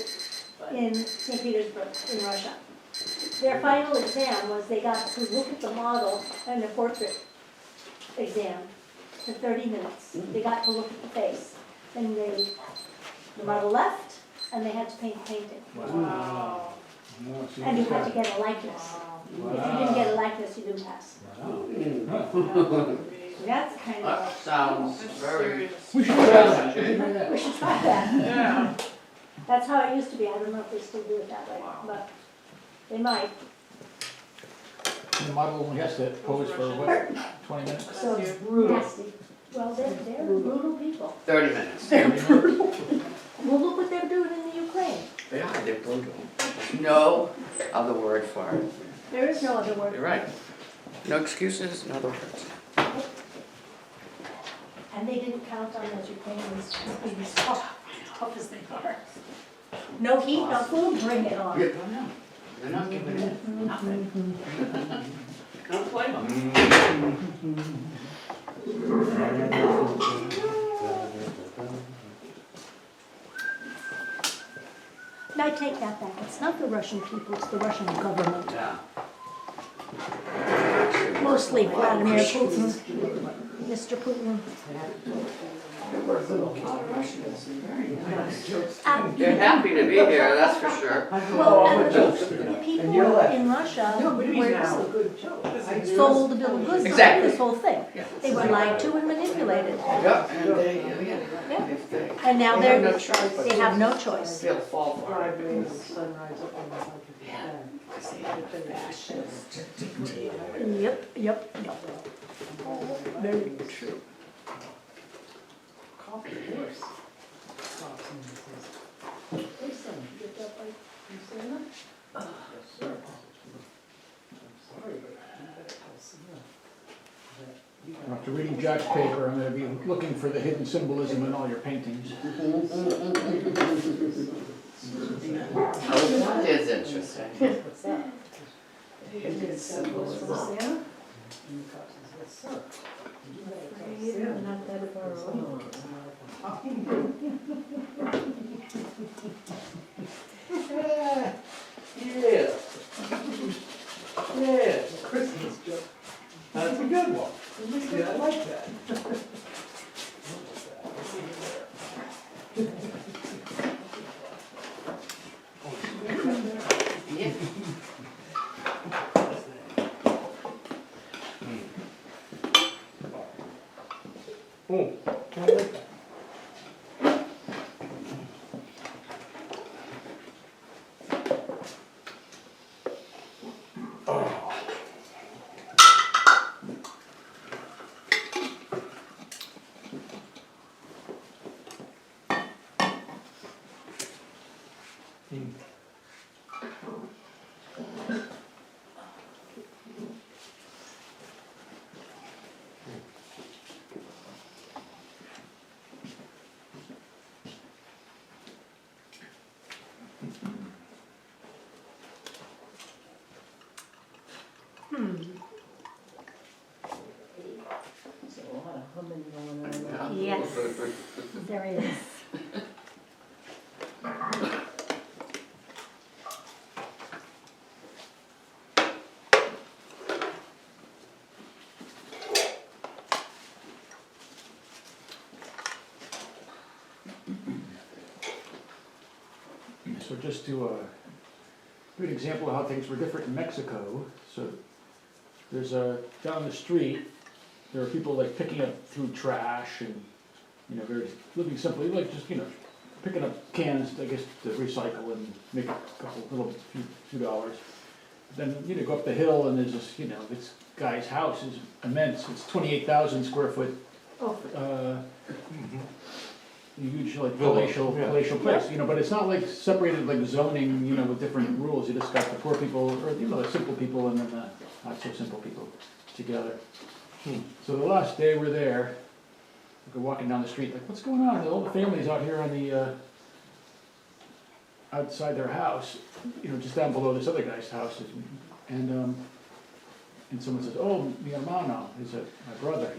in St. Petersburg, in Russia. Their final exam was they got to look at the model and the portrait exam for 30 minutes. They got to look at the face. Then the model left, and they had to paint the painting. Wow. No, see, And you had to that's- get a likeness. If you didn't get a likeness, you didn't pass. That's kind That of, sounds very. We should try that. We should try that. we should try that. Yeah. That's how it used to be. I don't know if they still do it that way, but they might. And the model only has to pose for what, 20 minutes? So nasty. Well, they're brutal people. 30 minutes. Well, look what they're doing in the Ukraine. Yeah, they're brutal. No other word for it. There is no other word. You're right. No excuses, no other words. And they didn't count on those Ukrainians being as tough as they are. No heat, no food, bring it on. They're not giving it nothing. Don't blame them. I take that back. It's not the Russian people, it's the Russian government. Yeah. Mostly Vladimir Putin. Mr. Putin. They're happy to be here, that's for sure. Well, and the people in Russia were sold the bill of goods on Exactly. this whole thing. They were lied to and manipulated. Yep, and they, Yeah. if they, And now they have no choice but they have no choice. they'll fall for it. Sunrise up on the Yep. Very true. Coffee, of course. Stops and says, hey son, you get that by Luciana? Yes, sir. I'm sorry, but you better tell Sina that you After reading Jack's paper, I'm gonna be looking for the hidden symbolism in all your paintings. Oh, that is interesting. What's that? It's simple as that. And the cop says, yes, sir. Not that far away. Yeah. Yeah. Christmas joke. That's a good one. Yeah, I like that. Oh, I like that. There's a lot of humming going on. Yes, there is. So just to give an example of how things were different in Mexico, so there's down the street, there are people like picking up through trash and, you know, very, living simply, like just, you know, picking up cans, I guess, to recycle and make a couple, little, few dollars. Then, you know, go up the hill and there's this, you know, this guy's house is immense, it's 28,000 square foot. Huge, like palatial place, you know, but it's not like separated like zoning, you know, with different rules. You just got the poor people, or, you know, the simple people and then the not so simple people together. So the last day we're there, we're walking down the street, like, what's going on? All the families out here on the, outside their house, you know, just down below this other guy's house. And someone says, oh, mi hermano, my brother,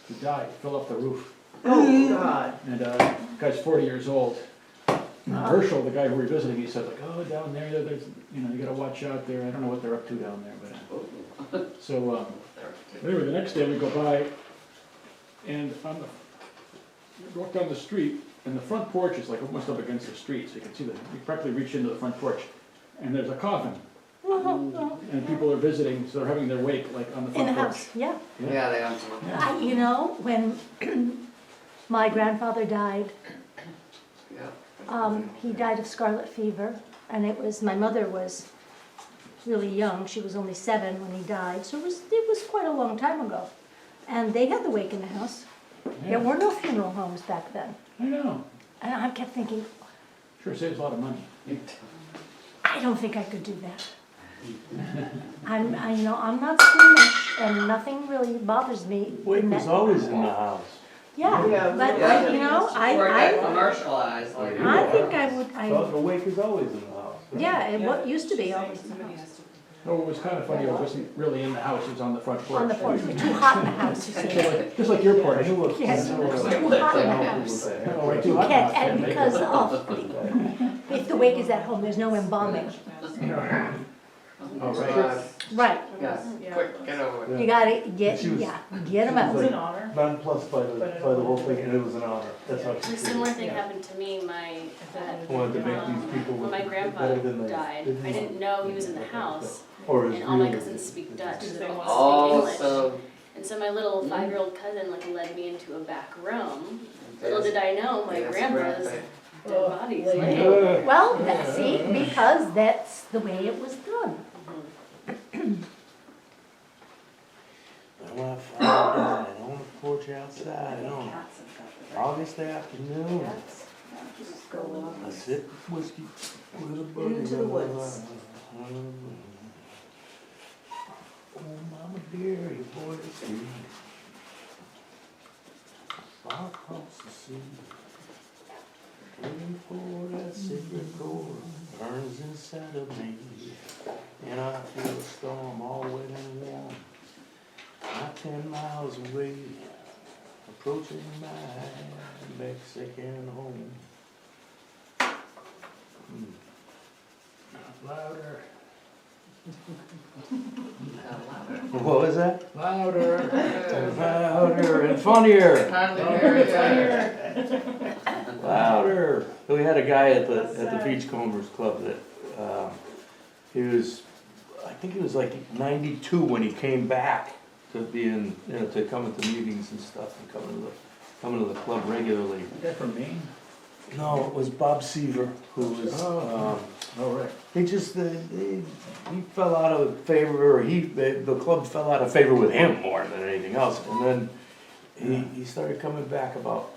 he died, fell off the roof. Oh, God. And the guy's 40 years old. And Herschel, the guy who we're visiting, he said like, oh, down there, there's, you know, you gotta watch out there. I don't know what they're up to down there, but so anyway, the next day we go by, and we walk down the street, and the front porch is like almost up against the street, so you can see that you practically reach into the front porch, and there's a coffin. And people are visiting, so they're having their wake like on the In front the porch. house, yeah. Yeah, they have to. You know, when my grandfather died, Yeah. he died of scarlet fever, and it was, my mother was really young, she was only 7 when he died, so it was quite a long time ago. And they had the wake in the house. There were no funeral homes back then. I know. And I kept thinking, Sure saves a lot of money. I don't think I could do that. You know, I'm not squeamish, and nothing really bothers me. Wake in was that- always in the house. Yeah, Yeah, but, yeah. you know, Or it I got commercialized, like. think I would, The wake is always in the house. right? yeah, it used to be always in the house. Oh, it was kind of funny, it wasn't really in the house, it was on the front porch. On the porch, it's too hot in the house, you So see. like- Just like your porch. Yes, it's too hot in the house. Oh, way too You hot can't, now, and make it. because if the wake is at home, there's no embalming. Oh, right. God, Right, yes, quick, get over it. you gotta get, She was- get them out. It was an honor. Nonplussed by the whole thing, and it was an honor. That's how she A similar thing happened to me, wanted to make these people when my look grandpa better than they died, didn't I didn't know he was in the house, Or his and all my real- cousins speak Dutch, so they all Oh, speak English. so. And so my little 5-year-old cousin like led me into a back room. Little Yes. did I know, my Yes, grandpa's grandpa. dead body's Yeah. laying. Well, see, because that's the way it was done. I went outside on the porch outside on August afternoon. I sipped whiskey with a buddy. Into the woods. Oh, mama dear, you boy to see. Far across the sea. Waiting for that secret chord. burns inside of me, and I feel a storm all wet and warm. Not 10 miles away, approaching my Mexican home. Louder. What was that? Louder. Louder and funnier. Hardly hear it. Louder. We had a guy at the Beachcombers Club that, he was, I think he was like 92 when he came back to be in, you know, to come to meetings and stuff and coming to the club regularly. Is that from Maine? No, it was Bob Seaver who was, Oh, right. he just, he fell out of favor, or the club fell out of favor with him more than anything else. And then he started coming back about,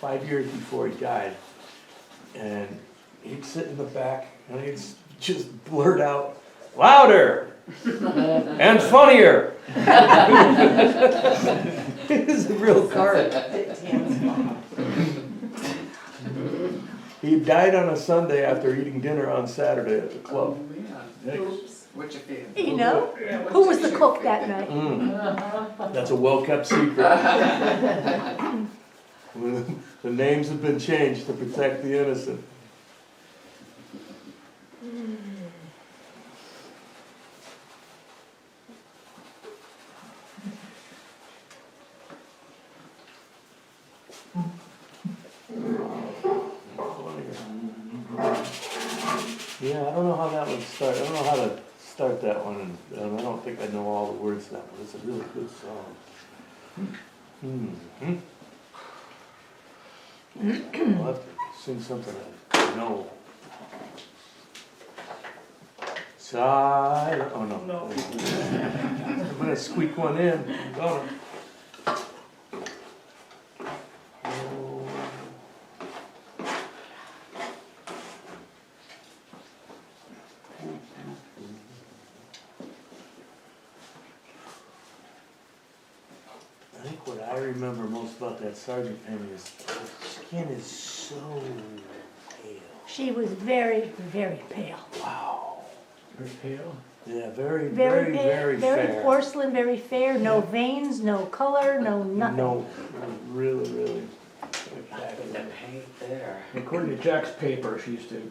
5 years before he died. And he'd sit in the back and he'd just blurt out, louder and funnier. It was a real card. He died on a Sunday after eating dinner on Saturday at the club. Oops, what you feel? You know, who was the cook that night? That's a well-kept secret. The names have been changed to protect the innocent. Yeah, I don't know how that would start. I don't know how to start that one, and I don't think I know all the words to that, but it's a really good song. Mm-hmm. I'll have to sing something I know. Silent, oh no. I'm gonna squeak one in, I'm gonna. Oh. I think what I remember most about that Sergeant Penny is her skin is so pale. She was very, very pale. Wow. Very pale. Yeah, very, Very very, pale, very very fair. porcelain, very fair, no veins, no color, no nothing. No, really, really. Nothing to paint there. According to Jack's paper, she used to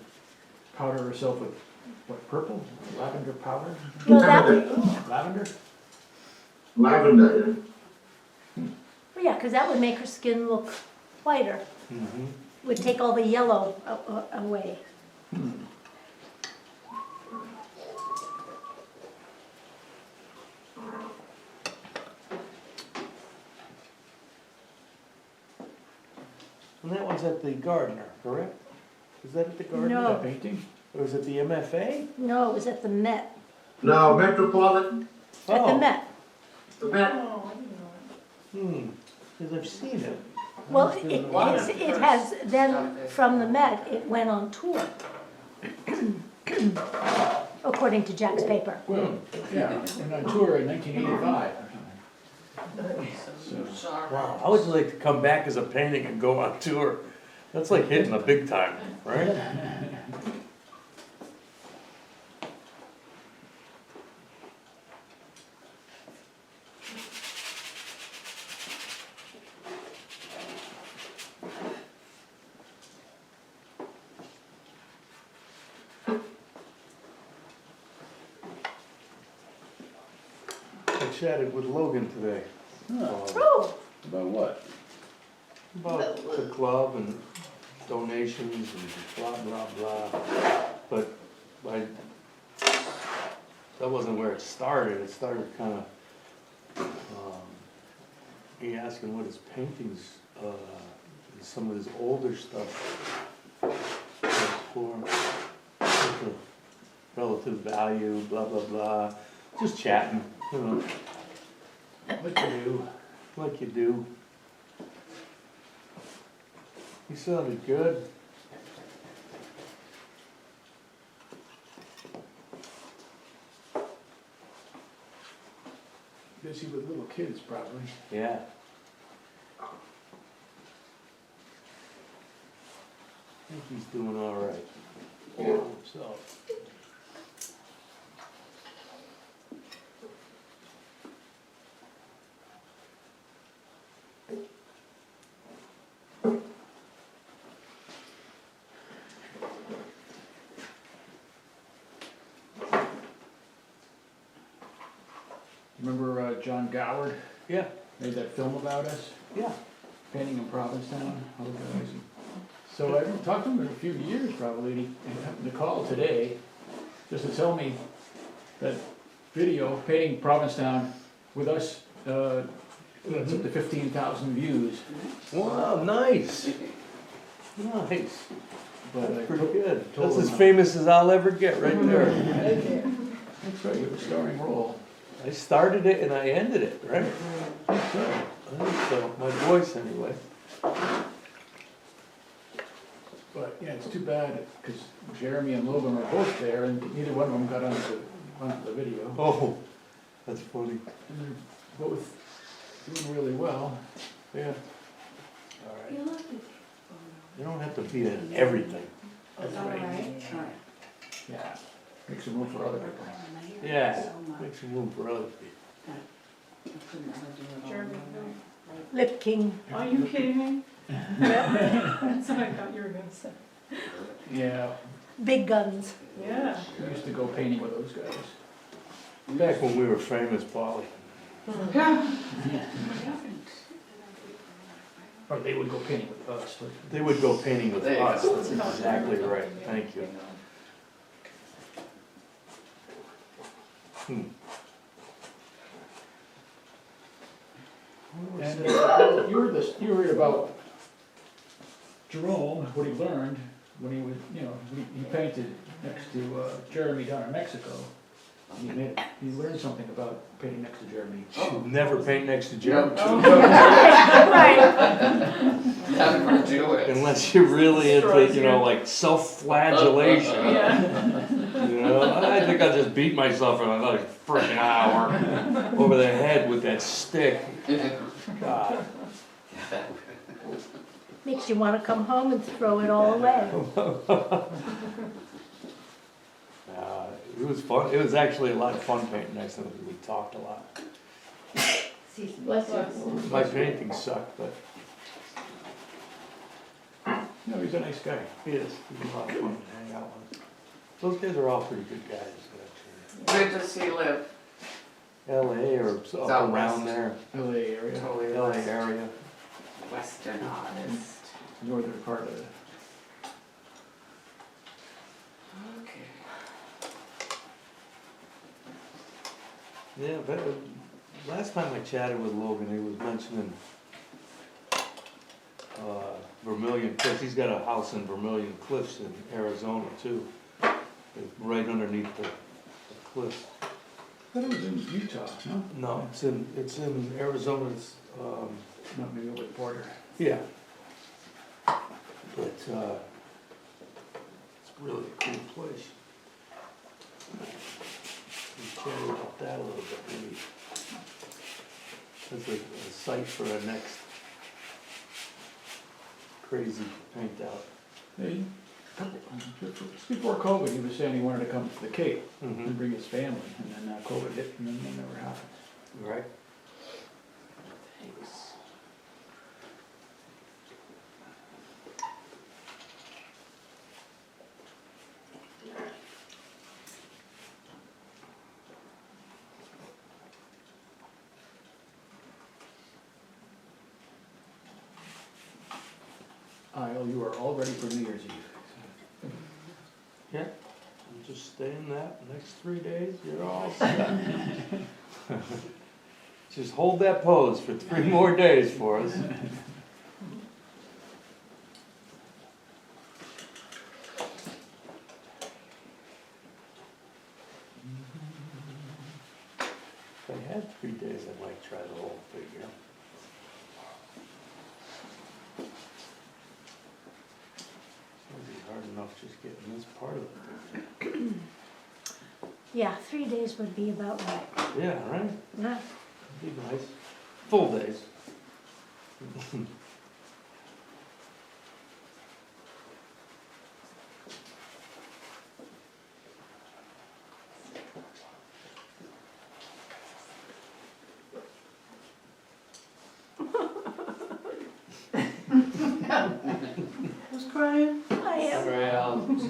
powder herself with, what, purple? Lavender powder? Well, that, Lavender? Lavender. well, yeah, because that would make her skin look whiter, Mhm. would take all the yellow away. And that one's at the Gardner, correct? Is that at the Gardner? No. That painting? Or is it the MFA? No, it was at the Met, No, Metropolitan. at the Oh. Met. The Met. Because I've seen it. Well, Must be it, in the it's, it has, then from the Met, it went on tour. According to Jack's paper. Well, yeah, and on tour in 1985 or something. So, Wow, I would like to come back as a painting and go on tour. That's like hitting the big time, right? I chatted with Logan today. Oh, about what? About the club and donations and blah, blah, blah. But that wasn't where it started. It started kind of, he asking what his paintings, some of his older stuff for, what the relative value, blah, blah, blah. Just chatting, you know, What to do? like you do. He sounded good. Busy with little kids, probably. Yeah. I think he's doing all right. So. Remember John Goward Yeah, made that film about us, yeah. painting in Provincetown, all the guys. So I haven't talked to him in a few years probably, and he happened to call today just to tell me that video painting Provincetown with us, it's up to 15,000 views. Wow, nice. Nice. But I That's pretty good. told That's as him- famous as I'll ever get right there. That's right, you have a starring role. I started it and I ended it, right? I think so, my voice anyway. But, yeah, it's too bad, because Jeremy and Logan were both there, and neither one of them got onto the video. Oh, that's funny. And they're both doing really well. Yeah. All right. You don't have to be in everything. That's right. Yeah, make some room for other people. Yeah, make some room for other people. Lip King. Are you kidding me? That's what I thought you were gonna say. Yeah, Big guns. Yeah. we used to go painting with those guys. Back when we were famous, Polly. Or they would go painting with us, but They would go painting with There you us, go. that's exactly right, thank you. And you were about Jerome, what he learned when he was, he painted next to Jeremy down in Mexico. He learned something about painting next to Jeremy. Should never paint next to Jim. Never do it. Unless you're really into, like self-flagellation. Yeah. You know, I think I just beat myself for like a freaking hour over the head with that stick. God. Makes you want to come home and throw it all away. It was fun. It was actually a lot of fun painting next to him because we talked a lot. Bless you. My painting sucked, but No, he's a nice guy. he is. He's a lot of fun to hang out with. Those guys are all pretty good guys, actually. Where does he live? LA or up Southwest. around there. LA area, Totally LA west- area. Western artist. northern part of it. Okay. Yeah, but last time I chatted with Logan, he was mentioning Vermilion Cliffs. He's got a house in Vermilion Cliffs in Arizona too. It's right underneath the cliffs. I thought it was in Utah, no? No, it's in Arizona. It's Not maybe with border. yeah. But it's really a cool place. We chatted about that a little bit. Maybe that's a site for a next crazy paint out. Hey, just before COVID, he was saying he wanted to come to the Cape and bring his family, and then COVID hit, and then it never happened. Right. Isle, you are all ready for New Year's Eve. Yeah, and just stay in that next 3 days, you're all set. Just hold that pose for 3 more days for us. If I had 3 days, I might try the whole figure. It'd be hard enough just getting this part of it. Yeah, 3 days would be about right. Yeah, right? Yeah. Be nice. Full days.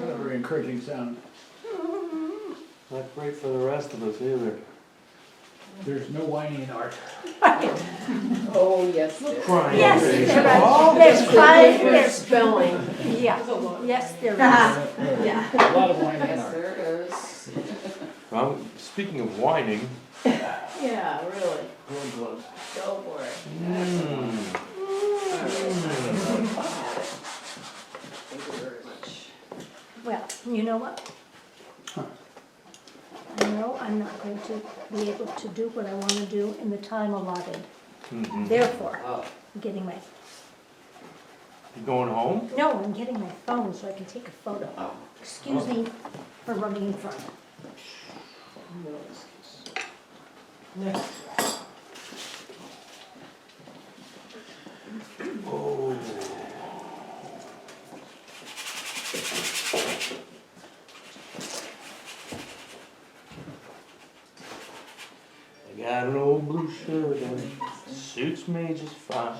Not a very encouraging sound. Not great for the rest of us either. There's no whining in art. Oh, yes, there is. Crying. Yes, face. there are. There's crying, There's there's, spelling. yeah, yes, there is. Yeah. A lot of whining in Yes, art. there is. Well, speaking of whining, Yeah, really. Gold gloves. Go for it. Thank you very much. Well, you know what? I know I'm not going to be able to do what I want to do in the time allotted. Mhm. Therefore, Oh, I'm getting my, You going home? no, I'm getting my phone so I can take a photo. oh. Excuse me for running in front. Oh. I got an old blue shirt and it suits me just fine.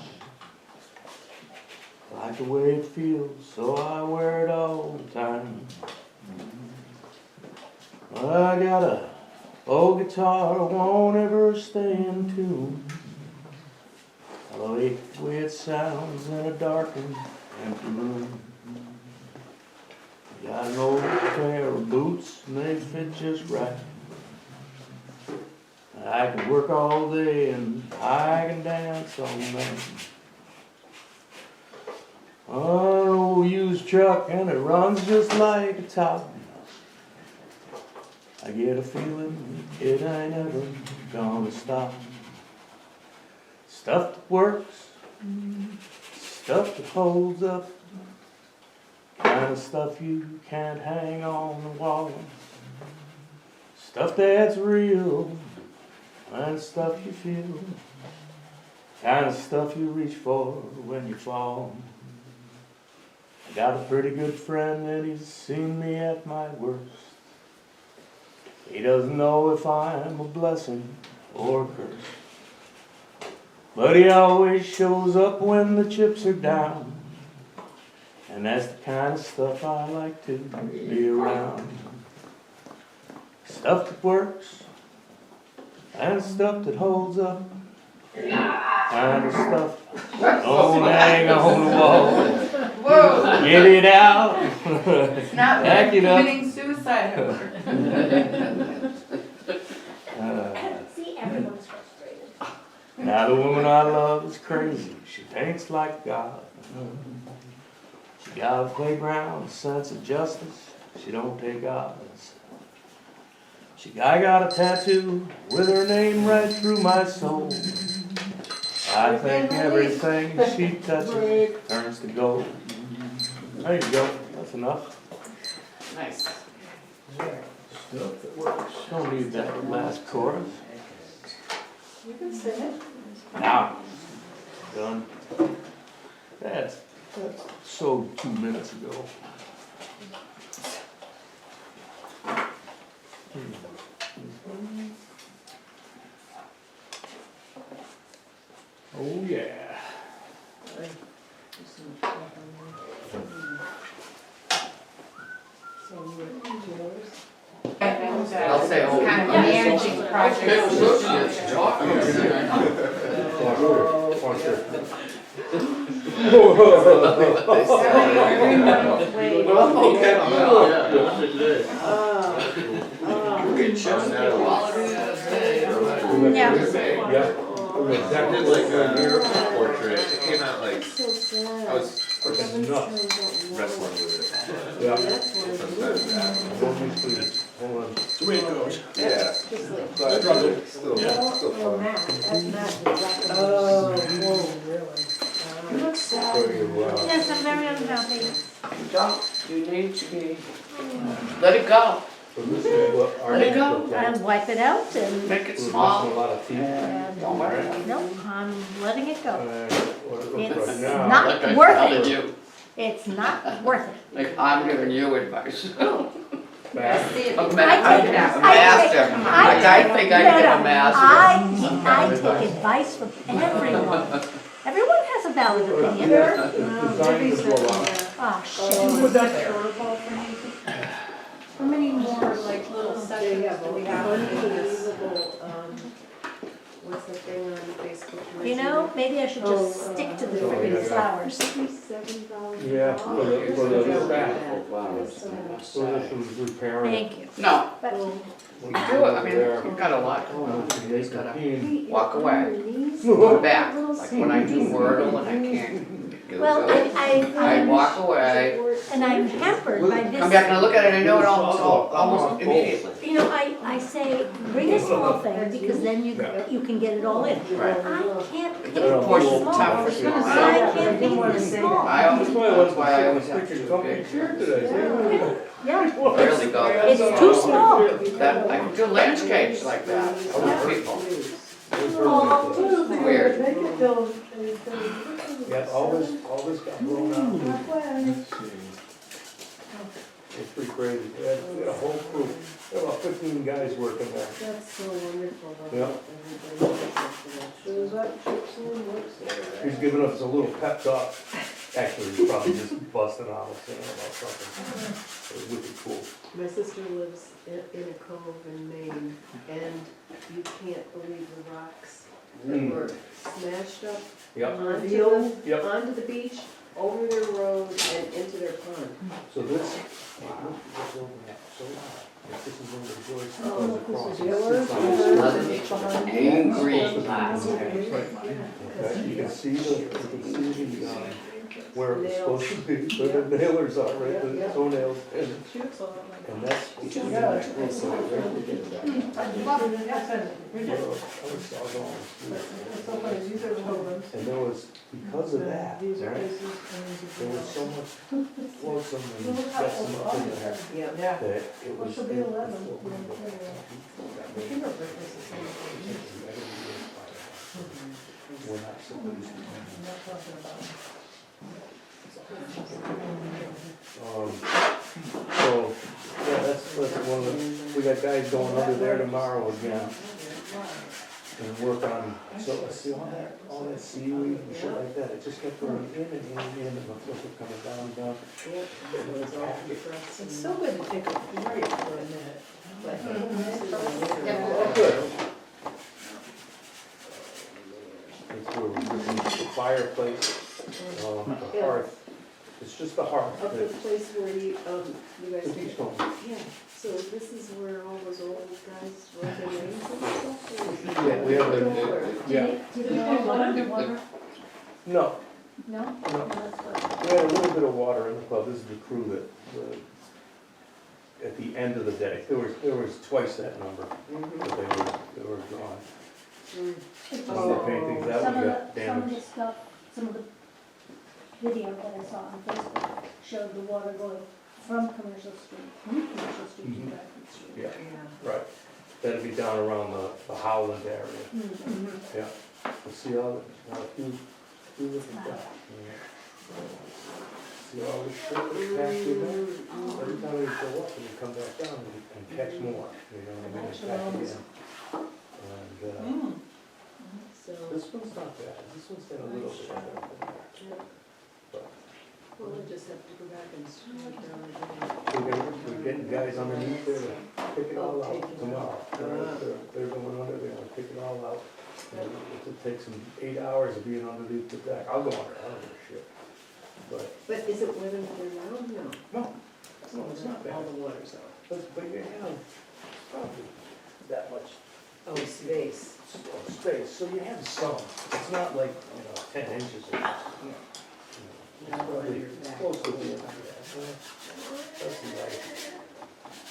I like the way it feels, so I wear it all the time. I got a old guitar, won't ever stay in tune. I like the way it sounds in a dark and empty room. Got an old pair of boots and they fit just right. I can work all day and I can dance all night. An old used truck and it runs just like a top. I get a feeling it ain't ever gonna stop. Stuff that works, stuff that holds up, kind of stuff you can't hang on the wall. Stuff that's real, and stuff you feel, kind of stuff you reach for when you fall. I got a pretty good friend and he's seen me at my worst. He doesn't know if I'm a blessing or a curse, but he always shows up when the chips are down, and that's the kind of stuff I like to be around. Stuff that works, and stuff that holds up, kind of stuff don't hang on the wall. Whoa, Get it out, it's not back like it up. committing suicide over. See, everyone's frustrated. Now the woman I love is crazy. She thinks like God. She got a playground, a sense of justice. She don't take odds. I got a tattoo with her name right through my soul. I think everything she touches turns to gold. There you go. That's enough. Nice. Stuff that works. Don't need that last chorus. You can sing it. Now, done. That's sold 2 minutes ago. Oh, yeah. I'll say, oh. Kind of managing projects. I did like a miracle portrait, it came out like, So sad. I was wrestling with it. Yeah. Sometimes, Hold on. It's the way it goes. yeah. Just like, But still oh, fun. Matt, that's Matt. Oh, whoa, really? You look sad. Yes, I'm very unhappy. Don't, you need to be, let it go, So this is what let it go, And wipe it out and, make it We're small. missing a lot of teeth. and, Don't worry. no, I'm letting it go. What it looks It's like now. not Like I'm worth telling it. you, It's not worth it. like I'm giving you advice. Back. See if A you ma- can I a take- master, I like I think I No, get no, a master. I take advice from everyone. Everyone has a valid opinion. Designed to blow out. Ah, shit. Who put that there? Yeah, but we have unbelievable, what's the thing on Facebook? You know, maybe I should just stick to the freaking flowers. $7,000. Yeah, for the back. Flowers. So this was repairing. Thank you. No, But we do it, I mean, you've got a lot going on, you just gotta walk away, go back, like when I do Wordle and I can't get it well, out. I walk away, and I'm hampered by come this. back and I look at it, and I know it almost immediately. You know, I say, bring a small thing, because then you can get it all in. Right. I can't paint The proportion's this small. tough for small. I can't paint this small. That's why I always have to do big. Yeah, Rarely go. it's too small. That, I can do landscapes like that, for people. Oh, Weird. Yeah, all this got blown out. It's pretty crazy. We had a whole crew, there were about 15 guys working there. That's so wonderful, though. Yeah. Everybody does that. Shows up, chips in, works there. He's giving us a little pep talk. Actually, he's probably just busting out, about something. It was wicked cool. My sister lives in a cove in Maine, and you can't believe the rocks that were smashed up Yep. onto the beach, over their road, and into their pond. So this is one of the joys Oh, that goes across. Angry. Okay, you can see where it's supposed to be, where the nailers are, right, the toenails, and that's. And there was, because of that, right, there was so much flotsam and jetsam up in there Yeah. that it was. We're not supposed to. So, yeah, that's one of the, we got guys going under there tomorrow again. And work on, so see all that seaweed and shit like that, it just kept going in and in and in, and the filter coming down. It's so good to take a break for a minute. Oh, good. It's where the fireplace, the hearth, it's just the hearth. Up the place where you guys. The beach home. Yeah, so this is where all those old guys run their names and stuff? Yeah, we have yeah. Did you have water? No, No? no. That's what- We had a little bit of water in the club, this is the crew that, at the end of the day, there was twice that number, but they were gone. It's Some of the paintings, that Some one of got the damaged. stuff, some of the video that I saw on Facebook showed the water going from Commercial Street, Commercial Street to Mhm. Bradford Street. Yeah, right. That'd be down around the Howland area. Mhm. Yeah. You see all, now if you look at that. See all this shit that's packed in there? Every time we go up and we come back down and catch more, you know what I mean? It's back again. And, So, this one's not bad, this one's got a little bit of everything. well, we just have to go back and strike down again. We're getting guys underneath there to pick it all out tomorrow. They're going under there and pick it all out. And it'll take some 8 hours of being underneath the deck. I'll go under, I don't give a shit. But is it weathered there now? No. No, it's not All bad. the water's out. But you have probably that much Oh, space. space, so you have some. It's not like, 10 inches of, it's probably close to being like that. That's nice.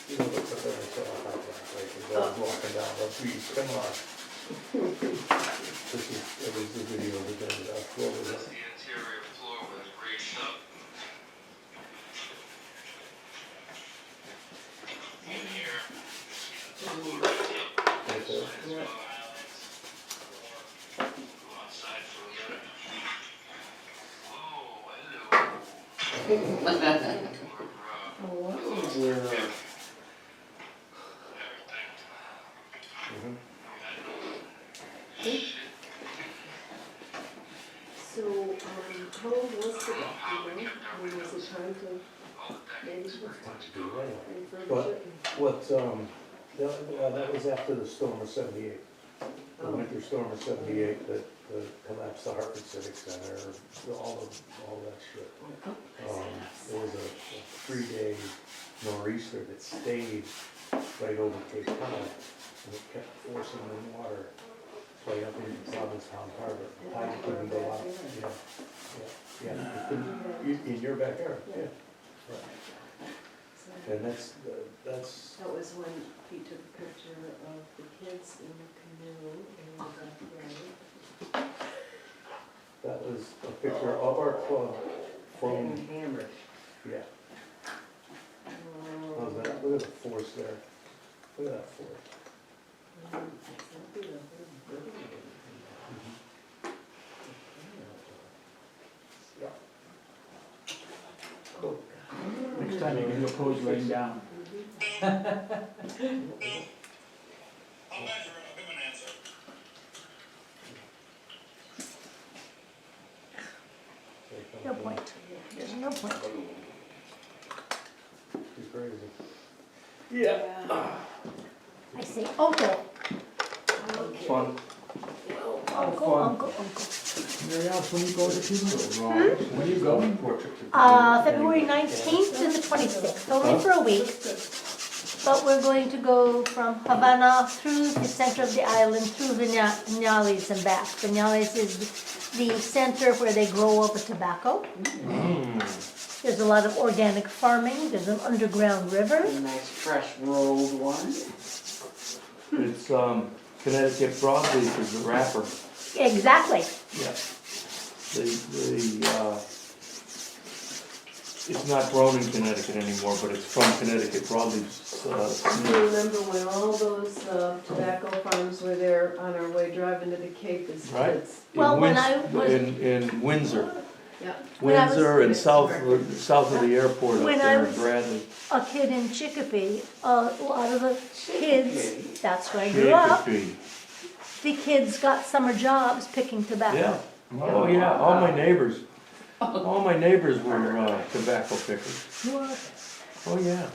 You know, look up there and set up like that, like the dog walking down the beach, come on. That was the video of the day that I uploaded. The interior floor was raised up. In here, Right there. Yeah. go outside for a minute. Oh, hello. Yeah. Mhm. So, how old was the deck, you know? I mean, was it time to maybe To do that. refurbish But it? what, That was after the storm of '78. The winter storm of '78 that collapsed the Hartford Civic Center, all that shit. There was a 3-day nor'easter that stayed right over Cape Cod, and it kept forcing the water right up into Provincetown Harbor. Tide couldn't go out, yeah, it couldn't, in your backyard, yeah, right. And that's. That was when he took a picture of the kids in the canoe in the backyard. That was a picture of our club from, Getting hammered. yeah. How's that? Look at the force there. Look at that force. Yeah. Cool. Next time you can do a pose laying down. I'll measure it, I'll give an answer. No point. There's no point. Too crazy. I say uncle, Fun. uncle, uncle. Mary Alice, when you go to Cuba? When you go? February 19th to the 26th, only for a week. But we're going to go from Havana through the center of the island, through Vinales and back. Vinales is the center where they grow all the tobacco. There's a lot of organic farming, there's an underground river. A nice fresh rolled one. It's, Connecticut Broadleaf is the wrapper. Exactly. Yeah. It's not grown in Connecticut anymore, but it's from Connecticut Broadleaf. You remember when all those tobacco farms were there on our way driving to the Cape as Right. kids? Well, when I was- In Windsor. Yeah. When I was- Windsor and south of the airport up When I there in was- Bradley. A kid in Chicopee, a lot of the kids, that's where I grew up, Chicopee. the kids got summer jobs picking tobacco. Yeah. Oh, yeah, all my neighbors were tobacco pickers. What? Oh, yeah,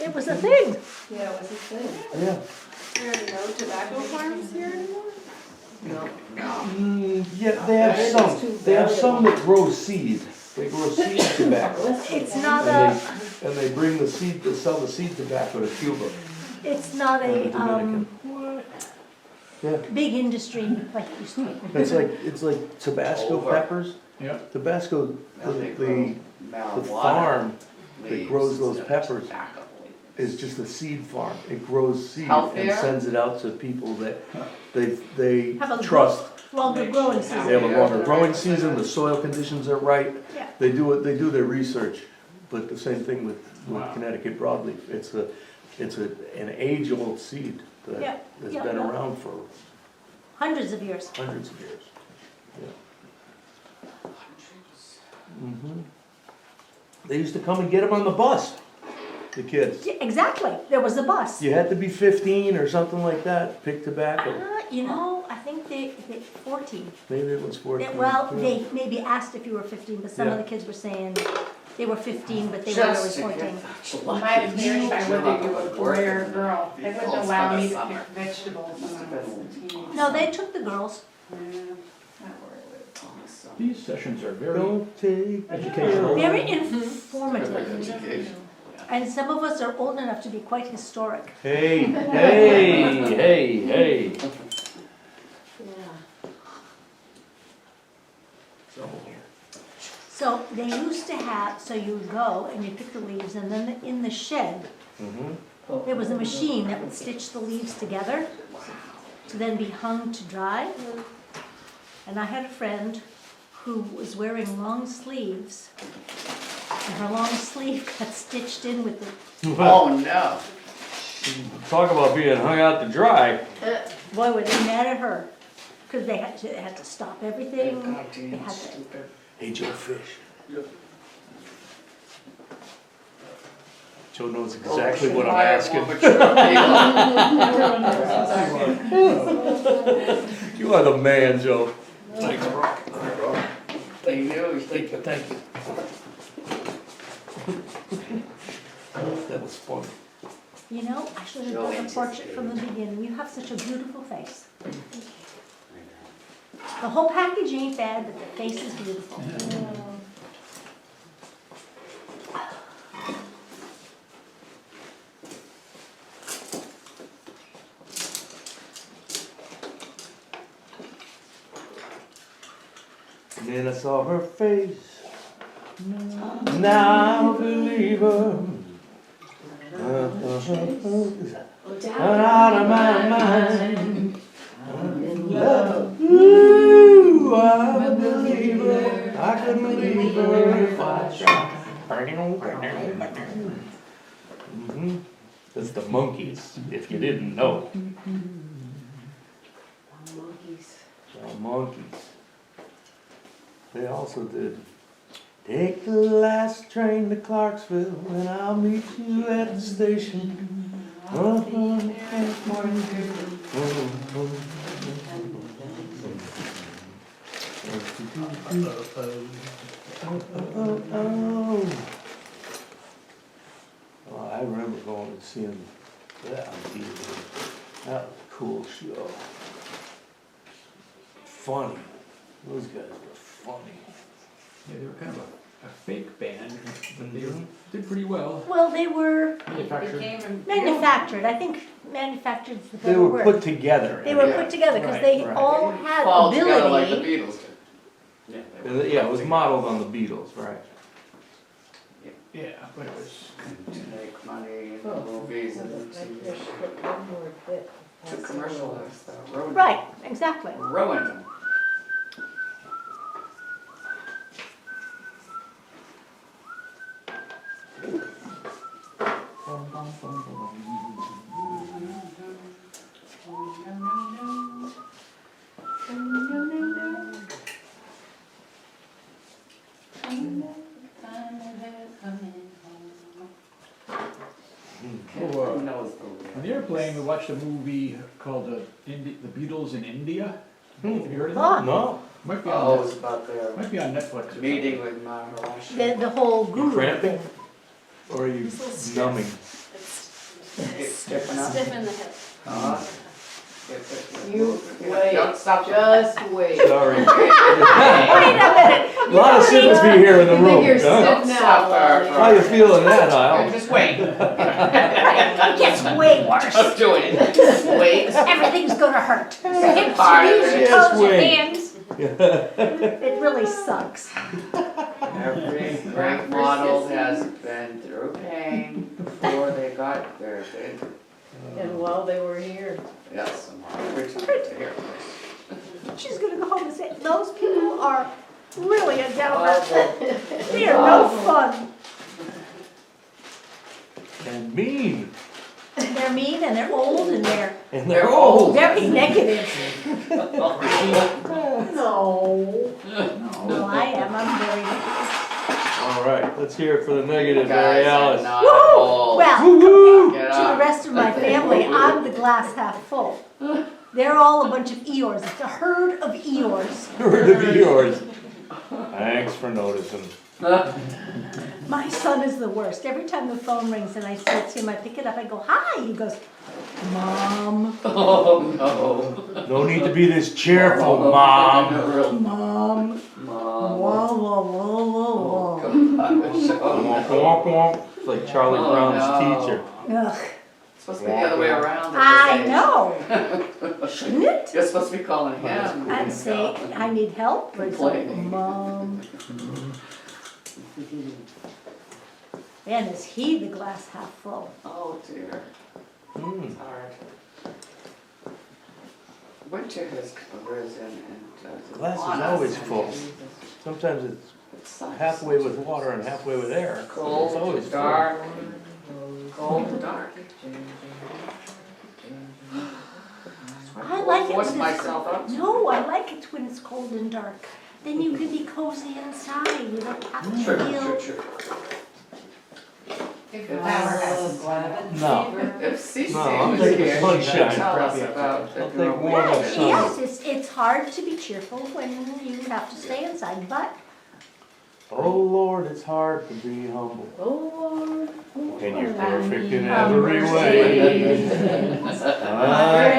It was a thing. Yeah, it was a thing. yeah. There are no tobacco farms here anymore? No. Yeah, they have some that grow seed. They grow seed tobacco. It's not And they bring the seed, they sell the seed tobacco to Cuba. it's not and the a, Dominican. Yeah, big industry like it used to be. it's like Tabasco Over. peppers. Yeah. Tabasco, Now they the grow marijuana farm that leaves grows those instead of peppers tobacco is just a seed farm. It grows seed and Healthier? sends it out to people that they Have a trust. longer growing season. They have a longer growing season, the soil conditions are right. Yeah. They do their research, but the same thing with Wow. Connecticut broadleaf. It's an age-old seed Yeah, that's yeah, been yeah. around for Hundreds of years. hundreds of years. Mhm. They used to come and get them on the bus, the kids. Yeah, exactly, there was a bus. You had to be 15 or something like that, pick tobacco. You know, I think they 14. Maybe it was 14. Well, yeah. they maybe asked if you were 15, but some of Yeah. the kids were saying they were 15, but they were really Just to 14. get Well, my parents, I whether you were a boy or a girl, they wouldn't allow me to pick vegetables when I was a teenager. No, they took the girls. Yeah, not where I lived. These sessions are very Don't take educational. Very informative. Education. And some of us are old enough to be quite historic. Hey, hey, hey, hey. Yeah. So they used to have, so you would go and you pick the leaves, and then in the shed, Mhm. there was a machine that would stitch the leaves together to then be hung to dry. And I had a friend who was wearing long sleeves, and her long sleeve got stitched in with the, Oh, no. Talk about being hung out to dry. boy, were they mad at her. Because they had to stop everything. They Goddamn had to, stupid. Hey, Joe Fish. Joe knows exactly what I'm asking. You are the man, Joe. Thanks, bro. They knew. Thank you, thank you. That was fun. You know, I should have done a portrait from the beginning. You have such a beautiful face. The whole package ain't bad, but the face is beautiful. And then I saw her face. Now I believe her. Out of my mind. Ooh, I believe her. I couldn't believe her if I tried. That's the Monkees, if you didn't know. Monkeys. The Monkees. They also did Take the last train to Clarksville and I'll meet you at the station. Well, I remember going and seeing that on TV. That was a cool show. Funny. Those guys were funny. Yeah, they were kind of a fake band, but they did pretty well. Well, they were Manufactured. manufactured. I think manufactured is the They better were word. put together. They were Yeah. put together because Right, they right. all had Fall together like the ability. Beatles did. Yeah, it was modeled on the Beatles, right? Yeah, but it was. To make money in movies and I TV. just put one more bit. To commercialize the road. Right, exactly. Ruined them. Oh, Who knows the on the airplane, we watched a movie called The Beatles in India. Have you heard of that? No. Might be Oh, on, it's about their might be on Netflix. or meeting with Maharashi. The whole You guru cramping? thing. Or are you numbing? It's stiffen up. Stiffen the hip. You wait, Don't stop. just wait. Sorry. Wait a minute. A lot of sympathy here in the You think room. you're huh? stiff now, Stop Wally. How you feeling that, Al? Just wait. It gets way worse. Just do it. Just wait. Everything's gonna hurt. Hips, Part of knees, it. your Just toes, your wait. hands. It really sucks. Every great model has been through pain before they got there. And while they were here. Yes, I'm returning to here. She's gonna go home and say, those people are really a downer. Awful. They are no fun. And mean. They're mean and they're old and they're And they're old. very negative. No. Well, I am, I'm very negative. All right, let's hear it for the negative, Guys Mary are Alice. not Woo! old. Well, Woo-hoo! Get to the up. rest of my family, I'm the glass half full. They're all a bunch of Eeyores. It's a herd of Eeyores. Herd of yours. Thanks for noticing. My son is the worst. Every time the phone rings and I see him, I pick it up, I go, hi. He goes, Mom, Oh, no. No need to be this cheerful, Mom. Mom, Mom. wah, wah, wah, wah, wah. Womp, womp, womp. It's like Charlie Oh, Brown's no. teacher. Ugh, It's supposed to be the other way around. I know. Shouldn't it? You're supposed to be calling him. I'd say, I need help. Or something. Complaining. Mom. Man, is he the glass half full? Oh dear, Mm. it's hard. Winter has arisen and. Glass is on us, always and full. Sometimes it's it sucks. halfway with water and halfway with air. It's Cold, always full. dark, cold, and dark. I like it Force when it's myself up. No, I like it when it's cold and dark. Then you can be cozy inside. You don't have to True, feel. true, true. No. If Cece No, I'm was taking here, the she sunshine. could tell us about the I'll take girl. warm Yes, sun. yes, it's hard to be cheerful when you have to stay inside, but Oh Lord, it's hard to be humble. Oh, Lord. And you're perfect in every way. I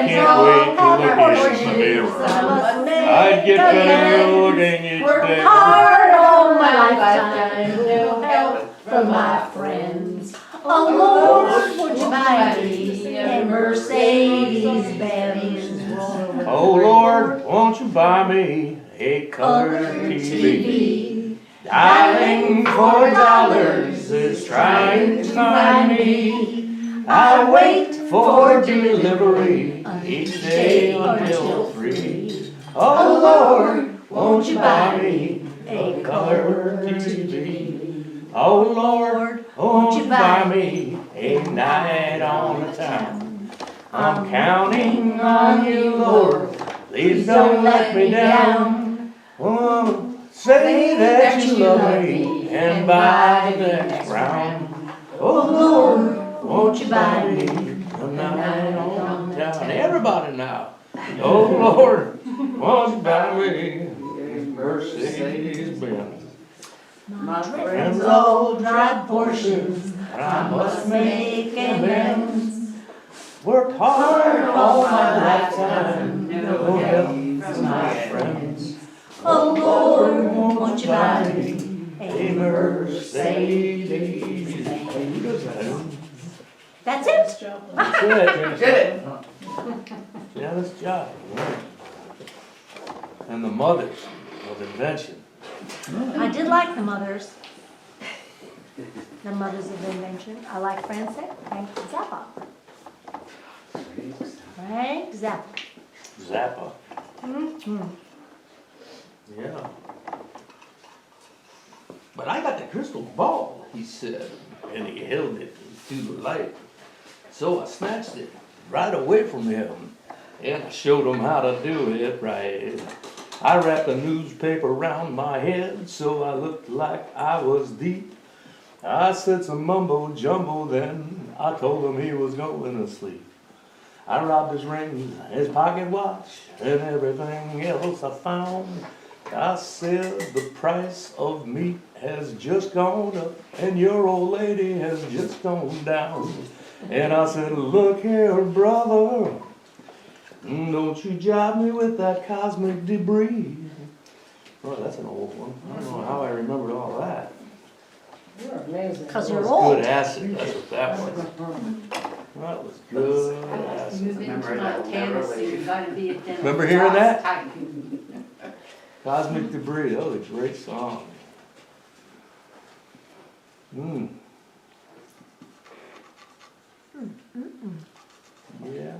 can't wait to look in the mirror. I'd get better looking each day. Hard all my lifetime, no help from my friends. Oh Lord, would you buy me a Mercedes Benz? Oh Lord, won't you buy me a color TV? Dialing for dollars is trying to find me. I wait for delivery each day until 3. Oh Lord, won't you buy me a color TV? Oh Lord, won't you buy me a night on the town? I'm counting on you, Lord, please don't let me down. Oh, say that you love me and buy the next round. Oh Lord, won't you buy me a night on the town? Everybody now. Oh Lord, won't you buy me a Mercedes Benz? My friends all drive Porsches, I must make amends. Worked hard all my lifetime, no help from my friends. Oh Lord, won't you buy me A Mercedes Benz. That's it? That's it. Did it. Janice Joplin, right. And the mothers of invention. I did like the mothers. The mothers of invention. I like Frank Zappa. Frank Zappa. Zappa. Mm-hmm. Yeah. But I got the crystal ball, he said, and he held it to the light. So I snatched it right away from him, and I showed him how to do it right. I wrapped a newspaper around my head so I looked like I was deep. I said some mumbo jumbo then, I told him he was going to sleep. I robbed his rings, his pocket watch, and everything else I found. I said the price of meat has just gone up and your old lady has just gone down. And I said, look here, brother, don't you jive me with that cosmic debris. Oh, that's an old one. I don't know how I remembered all that. You're amazing. 'Cause you're That old. was good acid, that's what that was. That was good acid. Remember that Beverly. Remember hearing that? Cosmic Debris, that was a great song. Yeah.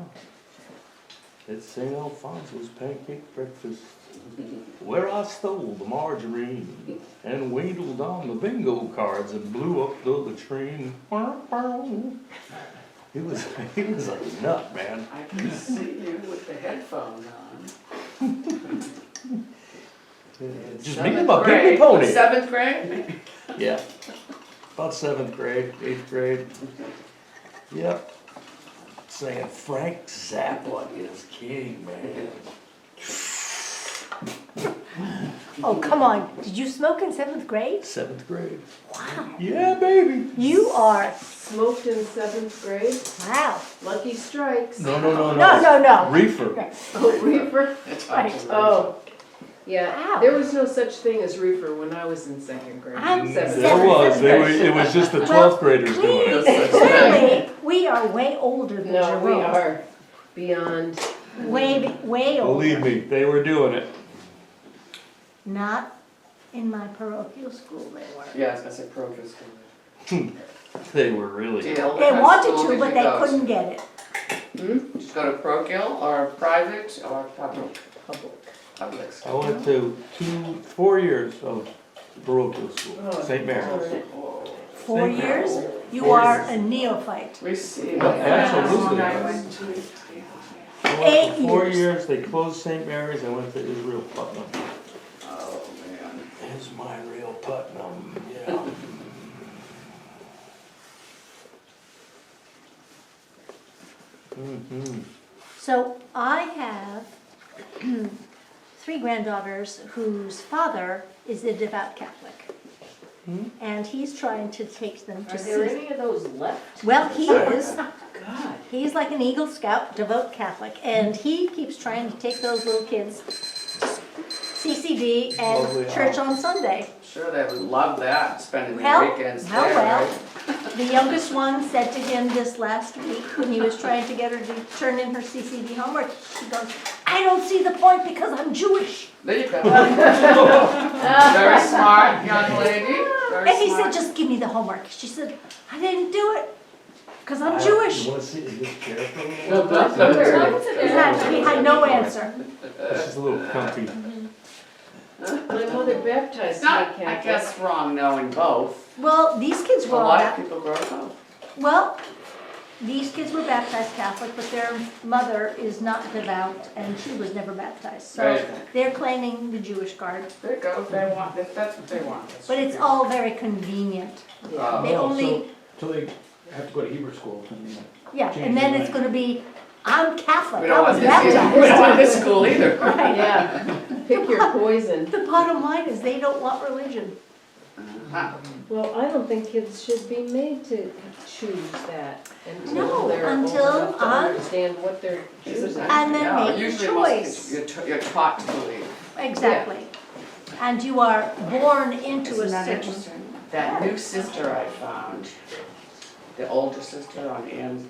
It's St. Alfonso's pancake breakfast, where I stole the margarine and wheedled on the bingo cards and blew up the latrine. He was a nut, man. I can see you with the headphones on. Just me and my baby pony. 7th grade? Yeah. About 7th grade, 8th grade. Yep. Saying Frank Zappa is king, man. Oh, come on. Did you smoke in 7th grade? 7th grade. Wow. Yeah, baby. You are, Smoked in 7th grade, wow. Lucky Strikes. No, no, no, No, no. no, no. Reefer. Oh, reefer? Right. Oh, yeah, Wow. there was no such thing as reefer when I was in 2nd grade. I'm There Seventh. was. It was just the 12th graders doing it. Clearly, we are way older than No, we Jerome. are beyond. Way older. Believe me, they were doing it. Not in my parochial school they were. Yeah, I was gonna say parochial school. They were really. Dale, They what wanted school to, did but you they go to? couldn't get it. Just go to parochial or private or public? Public. Public I school. went to 4 years of parochial school, St. Mary's. 4 St. years? Mary's. You 4 are years. a neophyte. Receive. Absolutely. I went to. I went 8 for 4 years. years. They closed St. Mary's. I went to Israel Putnam. Oh, man. It's my real Putnam. Yeah. So I have 3 granddaughters whose father is a devout Catholic. and he's trying to take them to Are there see. any of those left? Well, he is. God. He's like an Eagle Scout, devout Catholic, and he keeps trying to take those little kids to CCD Lovely and church on Sunday. Sure, they would love that, spending Well, their weekends there, well, right? The youngest one said to him this last week when he was trying to get her to turn in her CCD homework, she goes, "I don't see the point because I'm Jewish." There you go. Very smart young lady, very And he said, smart. "Just give me the homework." She said, "I didn't do it because I'm You Jewish." wanna sit in this chair for a little Well, bit? that's He had no answer. This is a little comfy. My mother baptized It's me not, I Catholic. guess, wrong knowing both. Well, these kids A were all lot of baptized. people grow up both. Well, these kids were baptized Catholic, but their mother is not devout, and she was never baptized. So Right. they're claiming the Jewish card, There you go, if they want, if that's what they want. that's but it's true. all very convenient. Oh. They Oh, only, So they have to go to Hebrew school and, yeah, change and then their it's mind. gonna be, I'm Catholic, We I don't was want this either, we don't baptized. want this school either. Right. Yeah, pick your poison. The bottom line is they don't want religion. Huh. Well, I don't think kids should be made to choose that No, until they're old until enough to I'm- understand what they're choosing. And then Yeah, make a usually most choice. kids, you're taught to believe. Exactly. And you are born into a Isn't that certain. interesting? That new sister I found, the older sister on Ann's